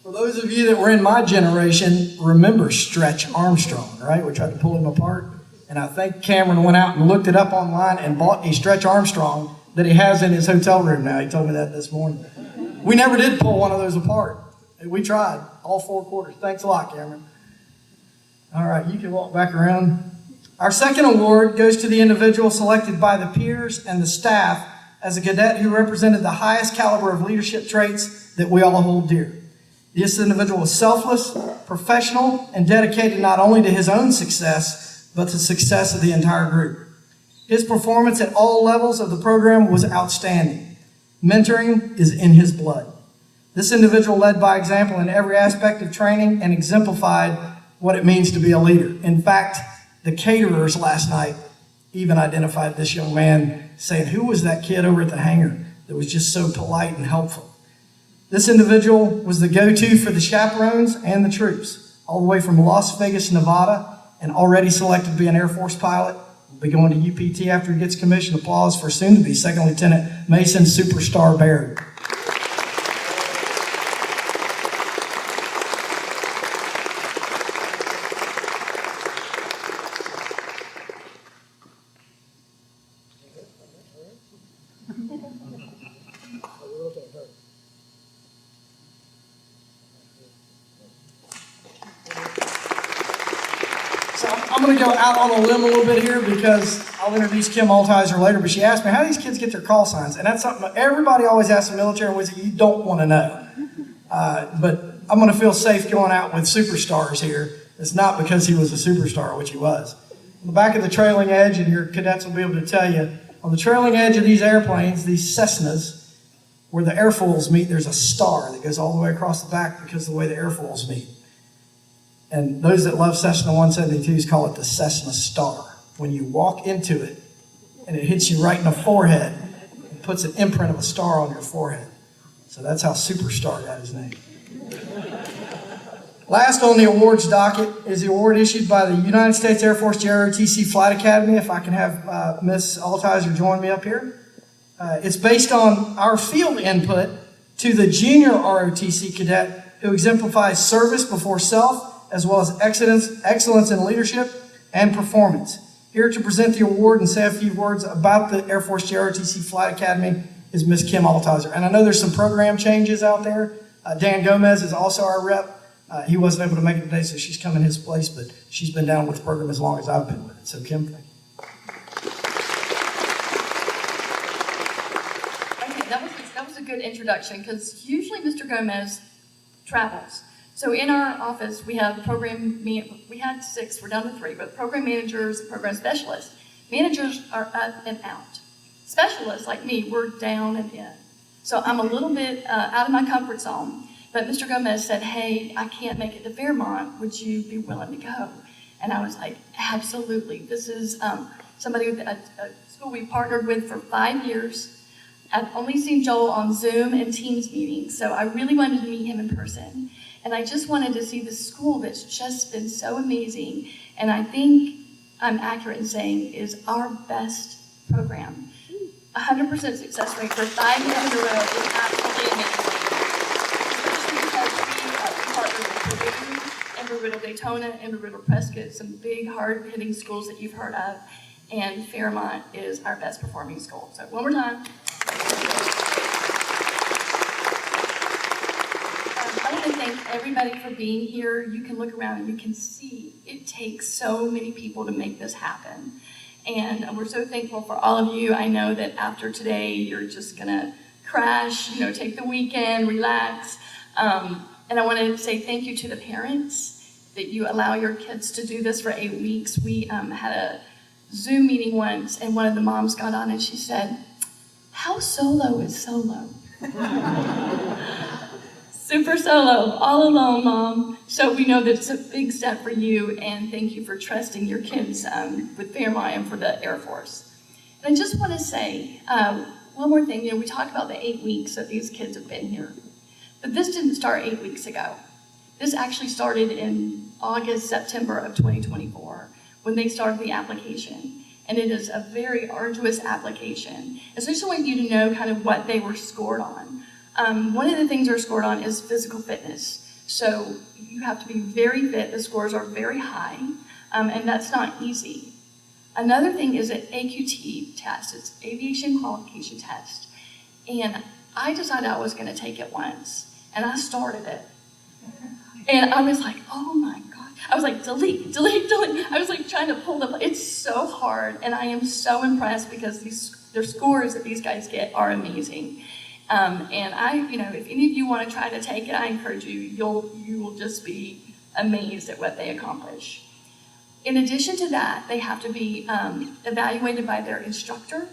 For those of you that were in my generation, remember Stretch Armstrong, right? We tried to pull him apart. And I think Cameron went out and looked it up online and bought a Stretch Armstrong that he has in his hotel room now. He told me that this morning. We never did pull one of those apart. We tried, all 4 quarters. Thanks a lot, Cameron. All right, you can walk back around. Our second award goes to the individual selected by the peers and the staff as a cadet who represented the highest caliber of leadership traits that we all hold dear. This individual was selfless, professional, and dedicated not only to his own success, but the success of the entire group. His performance at all levels of the program was outstanding. Mentoring is in his blood. This individual led by example in every aspect of training and exemplified what it means to be a leader. In fact, the caterers last night even identified this young man, saying, "Who was that kid over at the hangar that was just so polite and helpful?" This individual was the go-to for the chaperones and the troops, all the way from Las Vegas, Nevada, and already selected to be an Air Force pilot. Will be going to UPT after he gets commissioned. Applause for soon-to-be Second Lieutenant Mason Superstar Baird. So I'm going to go out on a limb a little bit here because I'll introduce Kim Altizer later, but she asked me, how do these kids get their call signs? And that's something everybody always asks the military, and you don't want to know. But I'm going to feel safe going out with superstars here. It's not because he was a superstar, which he was. On the back of the trailing edge, and your cadets will be able to tell you, on the trailing edge of these airplanes, these Cessnas, where the airfoils meet, there's a star that goes all the way across the back because of the way the airfoils meet. And those that love Cessna 172s call it the Cessna Star. When you walk into it and it hits you right in the forehead, it puts an imprint of a star on your forehead. So that's how Superstar got his name. Last on the awards docket is the award issued by the United States Air Force AFROTC Flight Academy. If I can have Ms. Altizer join me up here. It's based on our field input to the junior ROTC cadet who exemplifies service before self, as well as excellence in leadership and performance. Here to present the award and say a few words about the Air Force ROTC Flight Academy is Ms. Kim Altizer. And I know there's some program changes out there. Dan Gomez is also our rep. He wasn't able to make it today, so she's come in his place, but she's been down with the program as long as I've been with it. So Kim, thank you. Okay, that was a good introduction, because usually Mr. Gomez travels. So in our office, we have we had 6, we're down to 3, but program managers, program specialists. Managers are up and out. Specialists, like me, we're down and in. So I'm a little bit out of my comfort zone, but Mr. Gomez said, hey, I can't make it to Fairmont, would you be willing to go? And I was like, absolutely. This is somebody with a school we partnered with for 5 years. I've only seen Joel on Zoom and Teams meetings, so I really wanted to meet him in person. And I just wanted to see the school that's just been so amazing, and I think I'm accurate in saying is our best program. 100% success rate for 5 years in a row is absolutely amazing. Especially because we partner with Purdue, Embry-Riddle Daytona, Embry-Riddle Prescott, some big hard-hitting schools that you've heard of, and Fairmont is our best performing school. So one more time. I want to thank everybody for being here. You can look around and you can see it takes so many people to make this happen. And we're so thankful for all of you. I know that after today, you're just gonna crash, take the weekend, relax. And I want to say thank you to the parents that you allow your kids to do this for 8 weeks. We had a Zoom meeting once, and one of the moms got on and she said, how solo is solo? Super solo, all alone, Mom. So we know that it's a big step for you, and thank you for trusting your kids with Fairmont and for the Air Force. And I just want to say one more thing. We talked about the 8 weeks that these kids have been here, but this didn't start 8 weeks ago. This actually started in August, September of 2024 when they started the application. And it is a very arduous application. I just want you to know kind of what they were scored on. One of the things they're scored on is physical fitness. So you have to be very fit. The scores are very high, and that's not easy. Another thing is an AQT test. It's Aviation Qualification Test. And I decided I was going to take it once, and I started it. And I was like, oh my God. I was like, delete, delete, delete. I was like trying to pull them. It's so hard, and I am so impressed because their scores that these guys get are amazing. And if any of you want to try to take it, I encourage you. You will just be amazed at what they accomplish. In addition to that, they have to be evaluated by their instructor.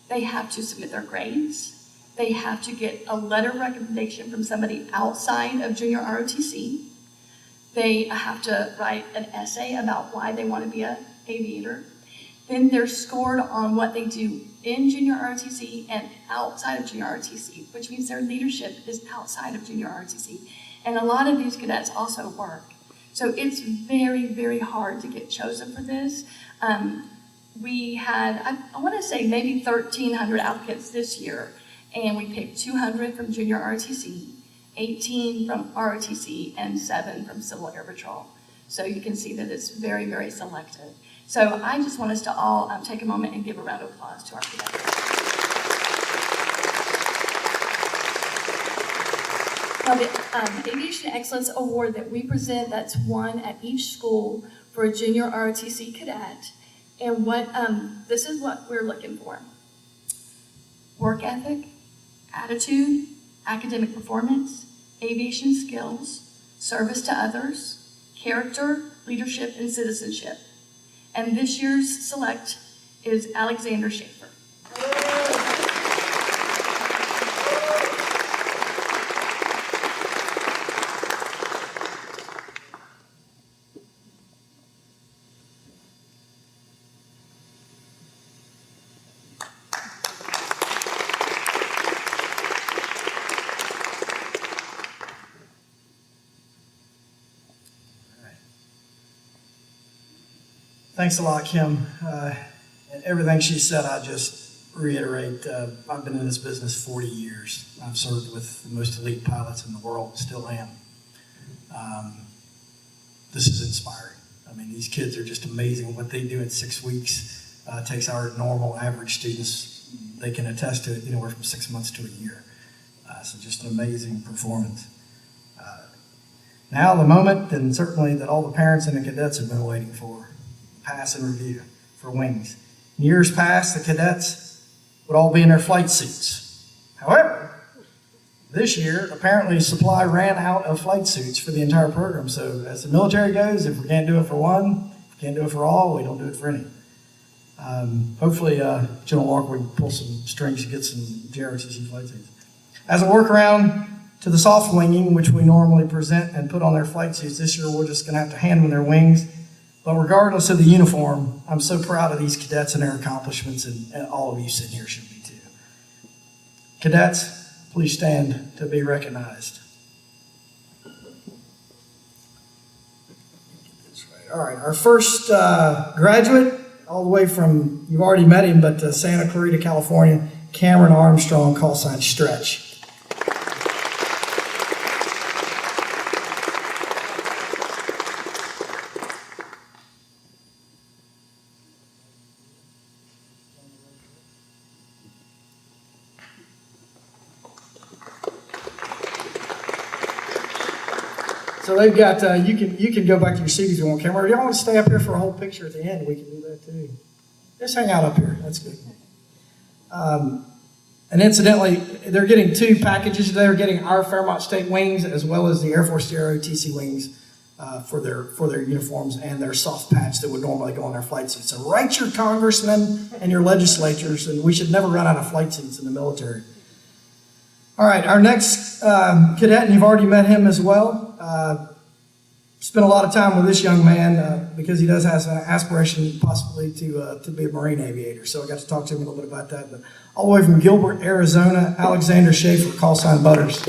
They have to submit their grades. They have to get a letter of recommendation from somebody outside of junior ROTC. They have to write an essay about why they want to be an aviator. Then they're scored on what they do in junior ROTC and outside of junior ROTC, which means their leadership is outside of junior ROTC. And a lot of these cadets also work. So it's very, very hard to get chosen for this. We had, I want to say maybe 1,300 applicants this year, and we picked 200 from junior ROTC, 18 from ROTC, and 7 from Civil Air Patrol. So you can see that it's very, very selective. So I just want us to all take a moment and give a round of applause to our cadets. Now, the Aviation Excellence Award that we present, that's one at each school for a junior ROTC cadet. And this is what we're looking for. Work ethic, attitude, academic performance, aviation skills, service to others, character, leadership, and citizenship. And this year's select is Alexander Schaefer. Thanks a lot, Kim. And everything she said, I just reiterate. I've been in this business 40 years. I've served with the most elite pilots in the world, still am. This is inspiring. I mean, these kids are just amazing. What they do in 6 weeks takes our normal average students, they can attest to it, anywhere from 6 months to a year. So just an amazing performance. Now the moment, and certainly that all the parents and the cadets have been waiting for, pass and review for wings. In years past, the cadets would all be in their flight suits. However, this year, apparently supply ran out of flight suits for the entire program. So as the military goes, if we can't do it for one, if we can't do it for all, we don't do it for any. Hopefully, General Walker would pull some strings to get some JROTC flight suits. As a workaround to the soft winging, which we normally present and put on their flight suits, this year we're just going to have to hand them their wings. But regardless of the uniform, I'm so proud of these cadets and their accomplishments, and all of you sitting here should be too. Cadets, please stand to be recognized. All right, our first graduate, all the way from, you've already met him, but Santa Clarita, California, Cameron Armstrong, call sign Stretch. So they've got, you can go back to your seat if you want, Cameron. Or do y'all want to stay up here for a whole picture at the end? We can do that too. Just hang out up here. That's good. And incidentally, they're getting two packages today. They're getting our Fairmont State wings as well as the Air Force AFROTC wings for their uniforms and their soft patch that would normally go on their flight suits. So write your congressmen and your legislatures, and we should never run out of flight suits in the military. All right, our next cadet, and you've already met him as well. Spent a lot of time with this young man because he does have an aspiration possibly to be a Marine aviator. So I got to talk to him a little bit about that. But all the way from Gilbert, Arizona, Alexander Schaefer, call sign Butters.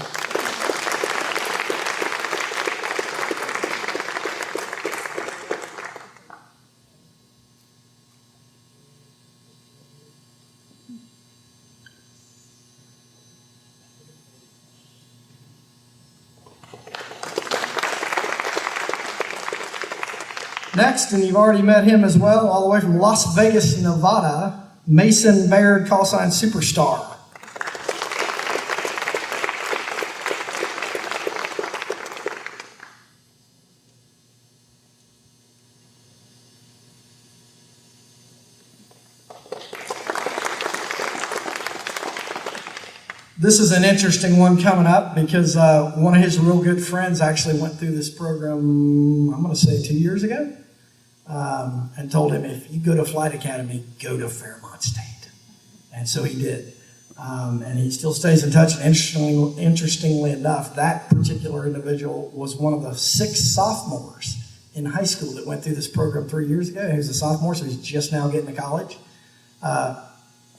Next, and you've already met him as well, all the way from Las Vegas, Nevada, Mason Baird, call sign Superstar. This is an interesting one coming up because one of his real good friends actually went through this program, I'm going to say 2 years ago, and told him, if you go to Flight Academy, go to Fairmont State. And so he did. And he still stays in touch. And interestingly enough, that particular individual was one of the 6 sophomores in high school that went through this program 3 years ago. He was a sophomore, so he's just now getting to college.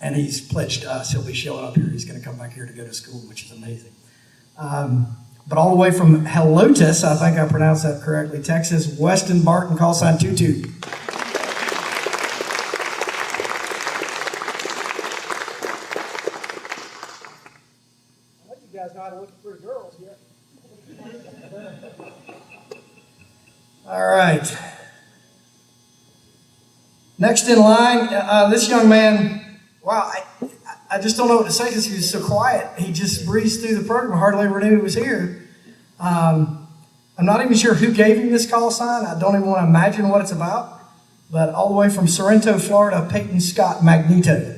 And he's pledged to us. He'll be showing up here. He's going to come back here to go to school, which is amazing. But all the way from Helotes, I think I pronounced that correctly, Texas, Weston Barton, call sign Tutu. I bet you guys know how to look for girls yet. All right. Next in line, this young man. Wow, I just don't know what to say because he was so quiet. He just breezed through the program, hardly ever knew he was here. I'm not even sure who gave him this call sign. I don't even want to imagine what it's about. But all the way from Sorrento, Florida, Peyton Scott Magneto.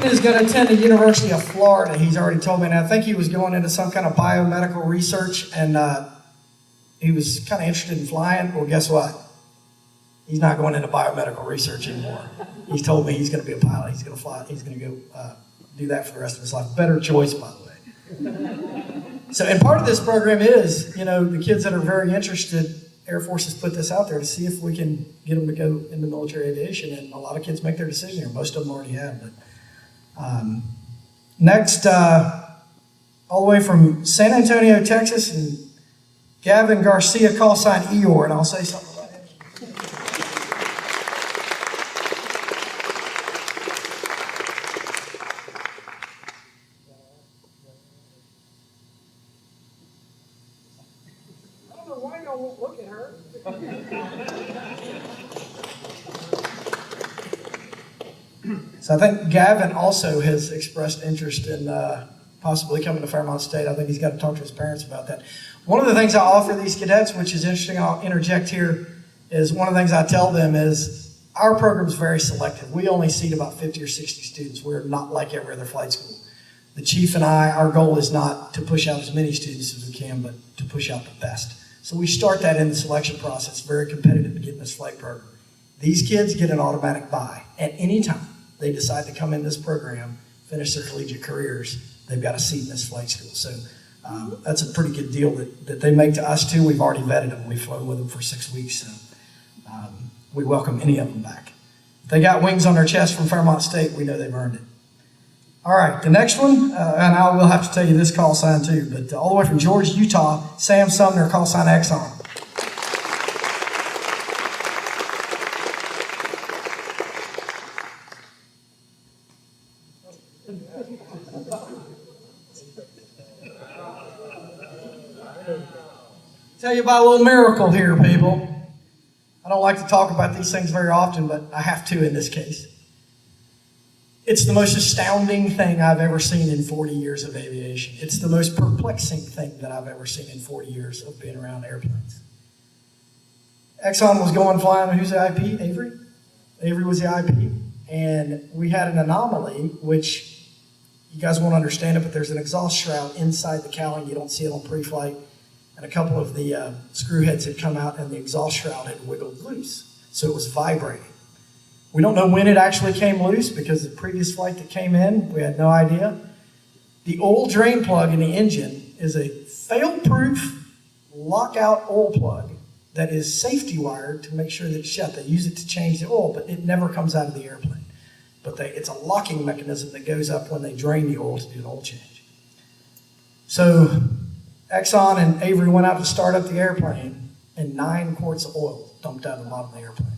Is going to attend the University of Florida. He's already told me, and I think he was going into some kind of biomedical research, and he was kind of interested in flying. Well, guess what? He's not going into biomedical research anymore. He's told me he's going to be a pilot. He's going to fly. He's going to go do that for the rest of his life. Better choice, by the way. So, and part of this program is, the kids that are very interested, Air Force has put this out there to see if we can get them to go into military aviation, and a lot of kids make their decision here. Most of them already have, but next, all the way from San Antonio, Texas, and Gavin Garcia, call sign Eeyore, and I'll say something about him. I don't know why y'all y'all won't look at her. So I think Gavin also has expressed interest in possibly coming to Fairmont State. I think he's got to talk to his parents about that. One of the things I offer these cadets, which is interesting, I'll interject here, is one of the things I tell them is our program is very selective. We only seat about 50 or 60 students. We're not like every other flight school. The chief and I, our goal is not to push out as many students as we can, but to push out the best. So we start that in the selection process, very competitive to get in this flight program. These kids get an automatic bye at any time they decide to come in this program, finish their collegiate careers, they've got a seat in this flight school. So that's a pretty good deal that they make to us too. We've already vetted them. We've flown with them for 6 weeks, so we welcome any of them back. If they got wings on their chest from Fairmont State, we know they've earned it. All right, the next one, and I will have to tell you this call sign too, but all the way from George, Utah, Sam Sumner, call sign Exxon. Tell you about a little miracle here, people. I don't like to talk about these things very often, but I have to in this case. It's the most astounding thing I've ever seen in 40 years of aviation. It's the most perplexing thing that I've ever seen in 40 years of being around airplanes. Exxon was going flying, who's the IP? Avery? Avery was the IP. And we had an anomaly, which you guys won't understand it, but there's an exhaust shroud inside the cowling. You don't see it on pre-flight. And a couple of the screw heads had come out and the exhaust shroud had wiggled loose. So it was vibrating. We don't know when it actually came loose because the previous flight that came in, we had no idea. The oil drain plug in the engine is a fail-proof lockout oil plug that is safety wired to make sure that it's shut. They use it to change the oil, but it never comes out of the airplane. But it's a locking mechanism that goes up when they drain the oil to do an oil change. So Exxon and Avery went out to start up the airplane, and 9 quarts of oil dumped out of the bottom of the airplane.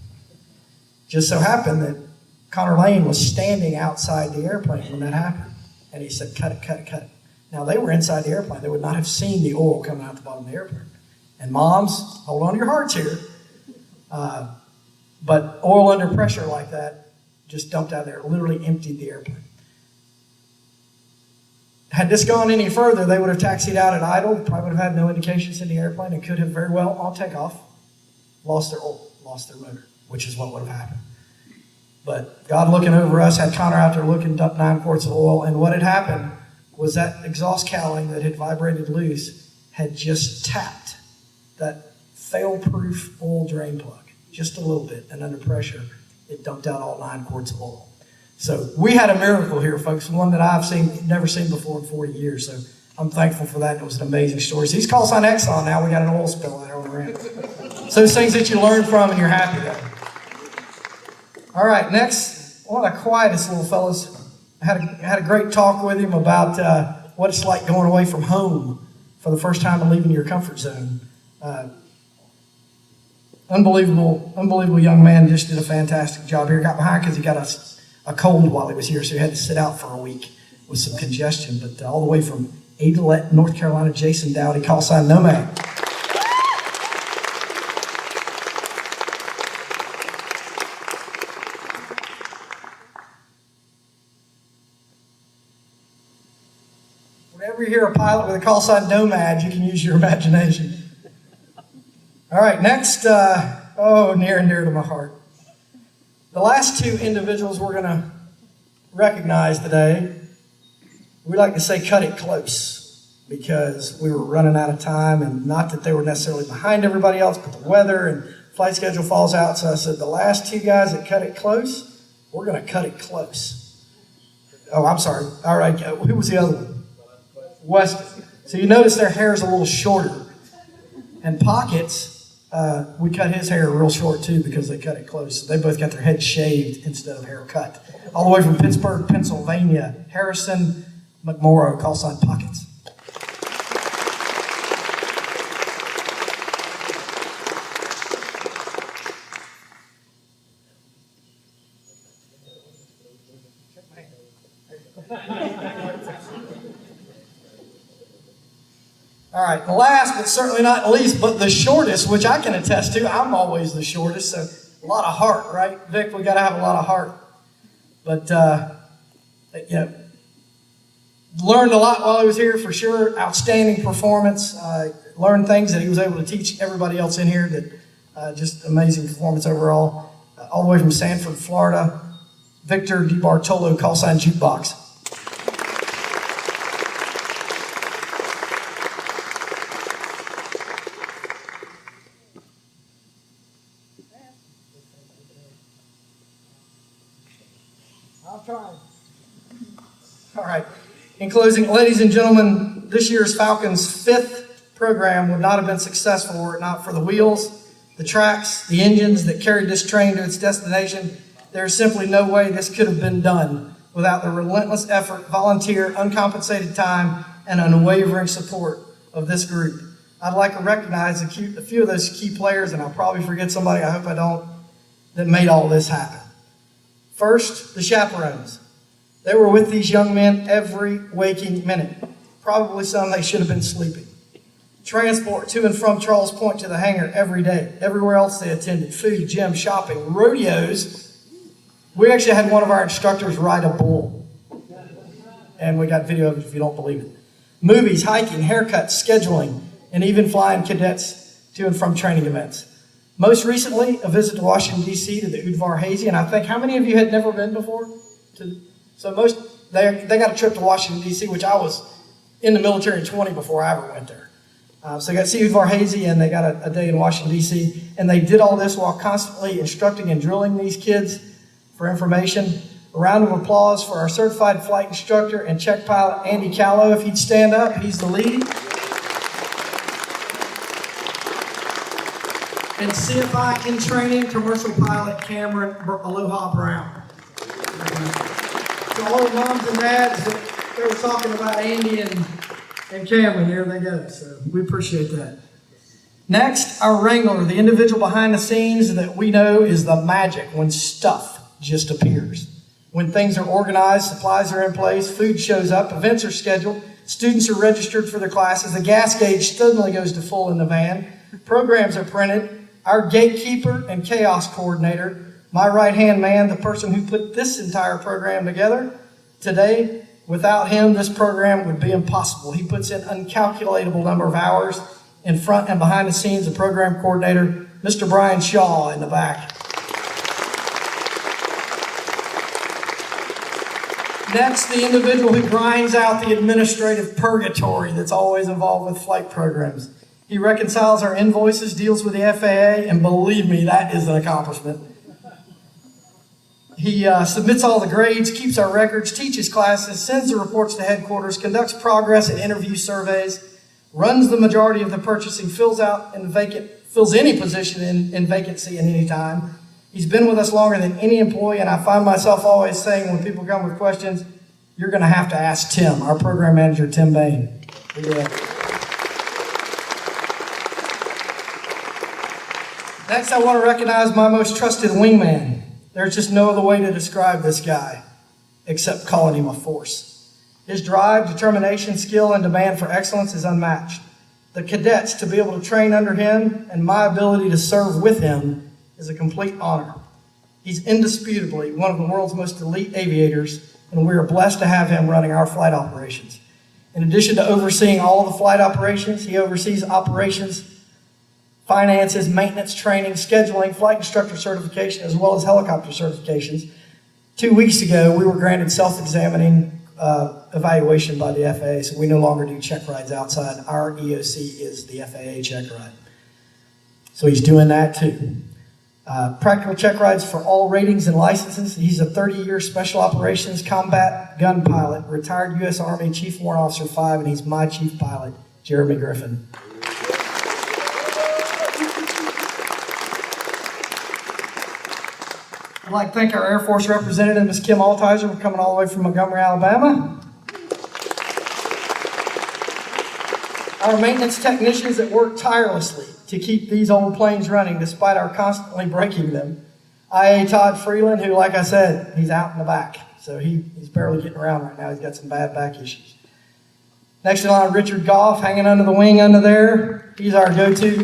Just so happened that Connor Lane was standing outside the airplane when that happened, and he said, cut it, cut it, cut it. Now, they were inside the airplane. They would not have seen the oil coming out the bottom of the airplane. And moms, hold on to your hearts here. But oil under pressure like that just dumped out there, literally emptied the airplane. Had this gone any further, they would have taxied out at idle, probably would have had no indications in the airplane, and could have very well, on takeoff, lost their oil, lost their motor, which is what would have happened. But God looking over us had Connor out there looking, dumped 9 quarts of oil, and what had happened was that exhaust cowling that had vibrated loose had just tapped that fail-proof oil drain plug, just a little bit, and under pressure, it dumped out all 9 quarts of oil. So we had a miracle here, folks, one that I've never seen before in 40 years. So I'm thankful for that. It was an amazing story. So he's call sign Exxon now. We got an oil spill out there on the ramp. So those things that you learn from and you're happy about. All right, next, one of the quietest little fellas. I had a great talk with him about what it's like going away from home for the first time and leaving your comfort zone. Unbelievable young man, just did a fantastic job here. Got behind because he got a cold while he was here, so he had to sit out for a week with some congestion. But all the way from Adelet, North Carolina, Jason Dowdy, call sign Nomad. Whenever you hear a pilot with a call sign Nomad, you can use your imagination. All right, next, near and dear to my heart. The last 2 individuals we're going to recognize today, we like to say cut it close because we were running out of time, and not that they were necessarily behind everybody else, but the weather and flight schedule falls out. So I said, the last 2 guys that cut it close, we're going to cut it close. Oh, I'm sorry. All right, who was the other one? Weston. So you notice their hair is a little shorter. And Pockets, we cut his hair real short too because they cut it close. So they both got their heads shaved instead of hair cut. All the way from Pittsburgh, Pennsylvania, Harrison McMorrow, call sign Pockets. All right, and last but certainly not least, but the shortest, which I can attest to. I'm always the shortest, so a lot of heart, right? Vic, we got to have a lot of heart. But, learned a lot while he was here for sure. Outstanding performance. Learned things that he was able to teach everybody else in here. That just amazing performance overall. All the way from Sanford, Florida. Victor DiBartolo, call sign Jukebox. I'll try. All right. In closing, ladies and gentlemen, this year's Falcons' 5th program would not have been successful were it not for the wheels, the tracks, the engines that carried this train to its destination. There is simply no way this could have been done without the relentless effort, volunteer, uncompensated time, and unwavering support of this group. I'd like to recognize a few of those key players, and I'll probably forget somebody, I hope I don't, that made all this happen. First, the chaperones. They were with these young men every waking minute. Probably some they should have been sleeping. Transport to and from Charles Point to the hangar every day. Everywhere else they attended. Food, gym, shopping, rodeos. We actually had one of our instructors ride a bull. And we got video of it if you don't believe it. Movies, hiking, haircuts, scheduling, and even flying cadets to and from training events. Most recently, a visit to Washington, D.C. to the Udvar Hazy. And I think, how many of you had never been before? They got a trip to Washington, D.C., which I was in the military in 20 before I ever went there. So they got to see Udvar Hazy, and they got a day in Washington, D.C., and they did all this while constantly instructing and drilling these kids for information. A round of applause for our certified flight instructor and check pilot, Andy Callow. If he'd stand up, he's the lead. And CFI in training, commercial pilot Cameron Aloha Brown. To all the moms and dads that they were talking about Andy and Cameron, here they go. So we appreciate that. Next, our wrangler, the individual behind the scenes that we know is the magic when stuff just appears. When things are organized, supplies are in place, food shows up, events are scheduled, students are registered for their classes, the gas gauge suddenly goes to full in the van, programs are printed. Our gatekeeper and chaos coordinator, my right-hand man, the person who put this entire program together. Today, without him, this program would be impossible. He puts in an incalculable number of hours in front and behind the scenes, the program coordinator, Mr. Brian Shaw in the back. Next, the individual who grinds out the administrative purgatory that's always involved with flight programs. He reconciles our invoices, deals with the FAA, and believe me, that is an accomplishment. He submits all the grades, keeps our records, teaches classes, sends the reports to headquarters, conducts progress and interview surveys, runs the majority of the purchasing, fills any position in vacancy at any time. He's been with us longer than any employee, and I find myself always saying when people come with questions, you're going to have to ask Tim, our program manager, Tim Bain. Next, I want to recognize my most trusted wingman. There's just no other way to describe this guy except calling him a force. His drive, determination, skill, and demand for excellence is unmatched. The cadets, to be able to train under him and my ability to serve with him is a complete honor. He's indisputably one of the world's most elite aviators, and we are blessed to have him running our flight operations. In addition to overseeing all the flight operations, he oversees operations, finances, maintenance, training, scheduling, flight instructor certification, as well as helicopter certifications. 2 weeks ago, we were granted self-examining evaluation by the FAA, so we no longer do check rides outside. Our EOC is the FAA check ride. So he's doing that too. Practical check rides for all ratings and licenses. He's a 30-year Special Operations Combat Gun Pilot, retired U.S. Army Chief Warrant Officer 5, and he's my Chief Pilot, Jeremy Griffin. I'd like to thank our Air Force representative, Ms. Kim Altizer, for coming all the way from Montgomery, Alabama. Our maintenance technicians that work tirelessly to keep these old planes running despite our constantly breaking them. IA Todd Freeland, who, like I said, he's out in the back. So he's barely getting around right now. He's got some bad back issues. Next in line, Richard Goff, hanging under the wing under there. He's our go-to.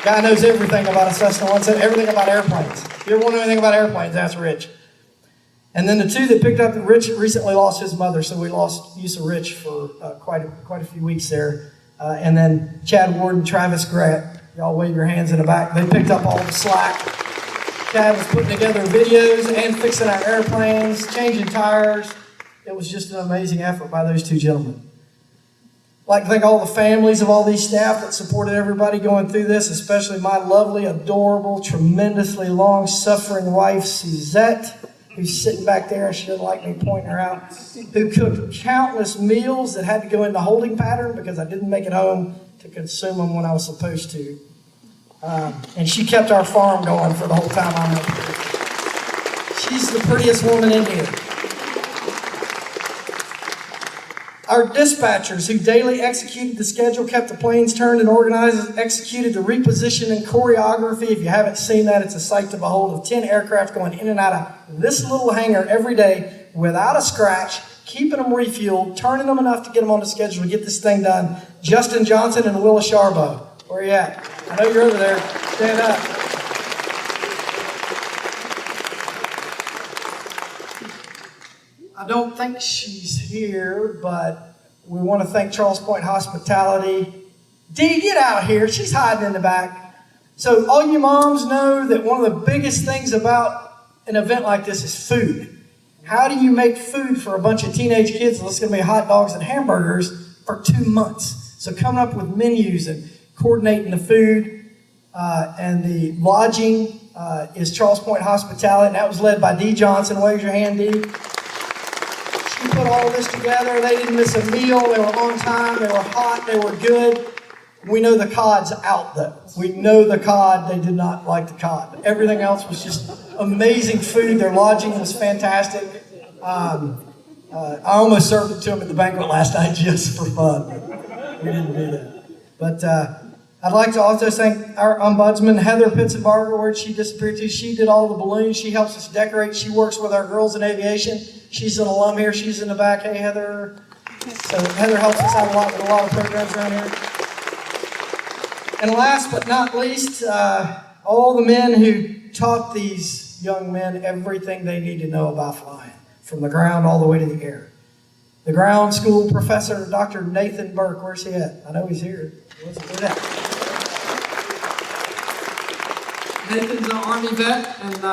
Guy knows everything about a Cessna 170, everything about airplanes. If you ever want to know anything about airplanes, ask Rich. And then the two that picked up, Rich recently lost his mother, so we lost use of Rich for quite a few weeks there. And then Chad Ward and Travis Gratt, y'all wave your hands in the back. They picked up all the slack. Chad was putting together videos and fixing our airplanes, changing tires. It was just an amazing effort by those two gentlemen. I'd like to thank all the families of all these staff that supported everybody going through this, especially my lovely, adorable, tremendously long-suffering wife, Suzette, who's sitting back there, and she doesn't like me pointing her out, who cooked countless meals that had to go into holding pattern because I didn't make it home to consume them when I was supposed to. And she kept our farm going for the whole time I'm up here. She's the prettiest woman in here. Our dispatchers who daily executed the schedule, kept the planes turned and organized, executed the reposition and choreography. If you haven't seen that, it's a sight to behold, of 10 aircraft going in and out of this little hangar every day without a scratch, keeping them refueled, turning them enough to get them on the schedule to get this thing done. Justin Johnson and Willa Sharbo, where are you at? I know you're over there. Stand up. I don't think she's here, but we want to thank Charles Point Hospitality. Dee, get out here. She's hiding in the back. So all you moms know that one of the biggest things about an event like this is food. How do you make food for a bunch of teenage kids? Well, it's going to be hot dogs and hamburgers for 2 months. So coming up with menus and coordinating the food and the lodging is Charles Point Hospitality, and that was led by Dee Johnson. Wave your hand, Dee. She put all this together. They didn't miss a meal. They were on time. They were hot. They were good. We know the cod's out, though. We know the cod. They did not like the cod. But everything else was just amazing food. Their lodging was fantastic. I almost served it to them at the banquet last night just for fun. But we didn't do that. But I'd like to also thank our ombudsman, Heather Pitzenbarger, where she disappeared to. She did all the balloons. She helps us decorate. She works with our girls in aviation. She's an alum here. She's in the back. Hey, Heather. So Heather helps us out a lot with a lot of programs around here. And last but not least, all the men who taught these young men everything they need to know about flying, from the ground all the way to the air. The ground school professor, Dr. Nathan Burke, where's he at? I know he's here. Where's that? Nathan's an Army vet, and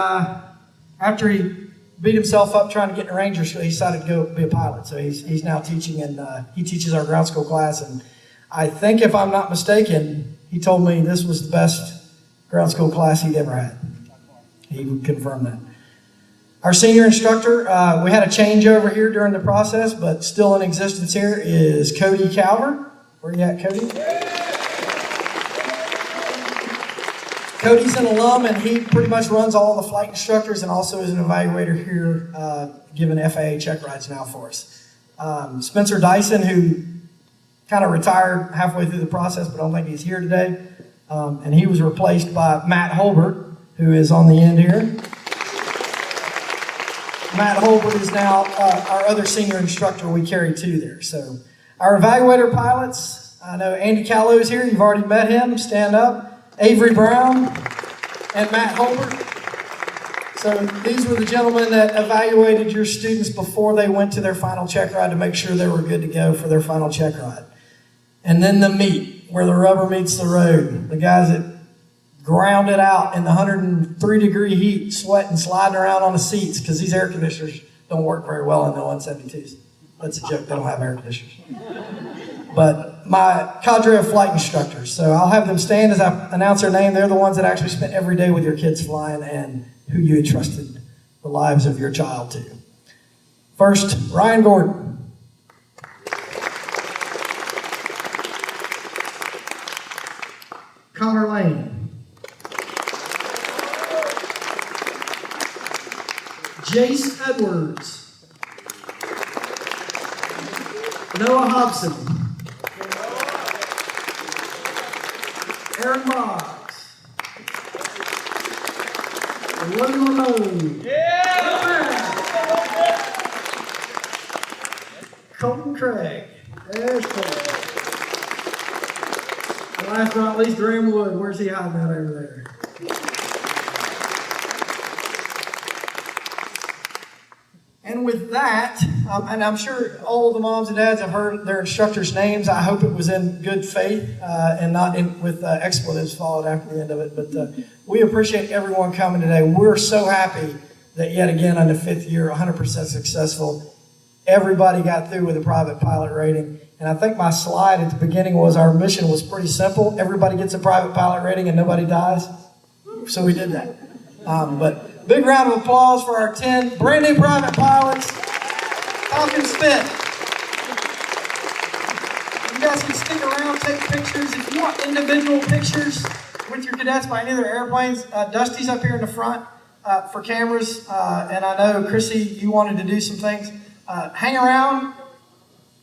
after he beat himself up trying to get in the Ranger School, he decided to go be a pilot. So he's now teaching, and he teaches our ground school class. And I think, if I'm not mistaken, he told me this was the best ground school class he'd ever had. He would confirm that. Our senior instructor, we had a changeover here during the process, but still in existence here, is Cody Calver. Where you at, Cody? Cody's an alum, and he pretty much runs all the flight instructors and also is an evaluator here, giving FAA check rides now for us. Spencer Dyson, who kind of retired halfway through the process, but I don't think he's here today. And he was replaced by Matt Holbert, who is on the end here. Matt Holbert is now our other senior instructor. We carry two there. So our evaluator pilots, I know Andy Callow's here. You've already met him. Stand up. Avery Brown and Matt Holbert. So these were the gentlemen that evaluated your students before they went to their final check ride to make sure they were good to go for their final check ride. And then the meat, where the rubber meets the road. The guys that ground it out in the 103-degree heat, sweating, sliding around on the seats, because these air conditioners don't work very well in the 172s. That's a joke, they don't have air conditioners. But my cadre of flight instructors, so I'll have them stand as I announce their name. They're the ones that actually spent every day with your kids flying and who you entrusted the lives of your child to. First, Ryan Gordon. Connor Lane. Jace Edwards. Noah Hobson. Aaron Boggs. William Ramone. Colton Craig. There's Cole. And last but not least, Graham Wood. Where's he hiding out over there? And with that, and I'm sure all the moms and dads have heard their instructors' names. I hope it was in good faith and not with expletives followed after the end of it. But we appreciate everyone coming today. We're so happy that yet again on the 5th year, 100% successful. Everybody got through with a private pilot rating. And I think my slide at the beginning was our mission was pretty simple. Everybody gets a private pilot rating and nobody dies. So we did that. But big round of applause for our 10 brand new private pilots. Falcon Spit. You guys can stick around, take pictures. If you want individual pictures with your cadets by any of their airplanes, Dusty's up here in the front for cameras. And I know, Chrissy, you wanted to do some things. Hang around,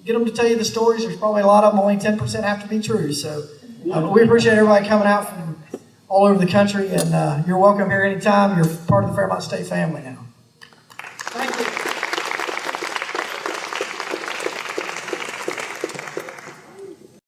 get them to tell you the stories. There's probably a lot of them, only 10% have to be true. So we appreciate everybody coming out from all over the country, and you're welcome here anytime. You're part of the Fairmont State family now. Thank you.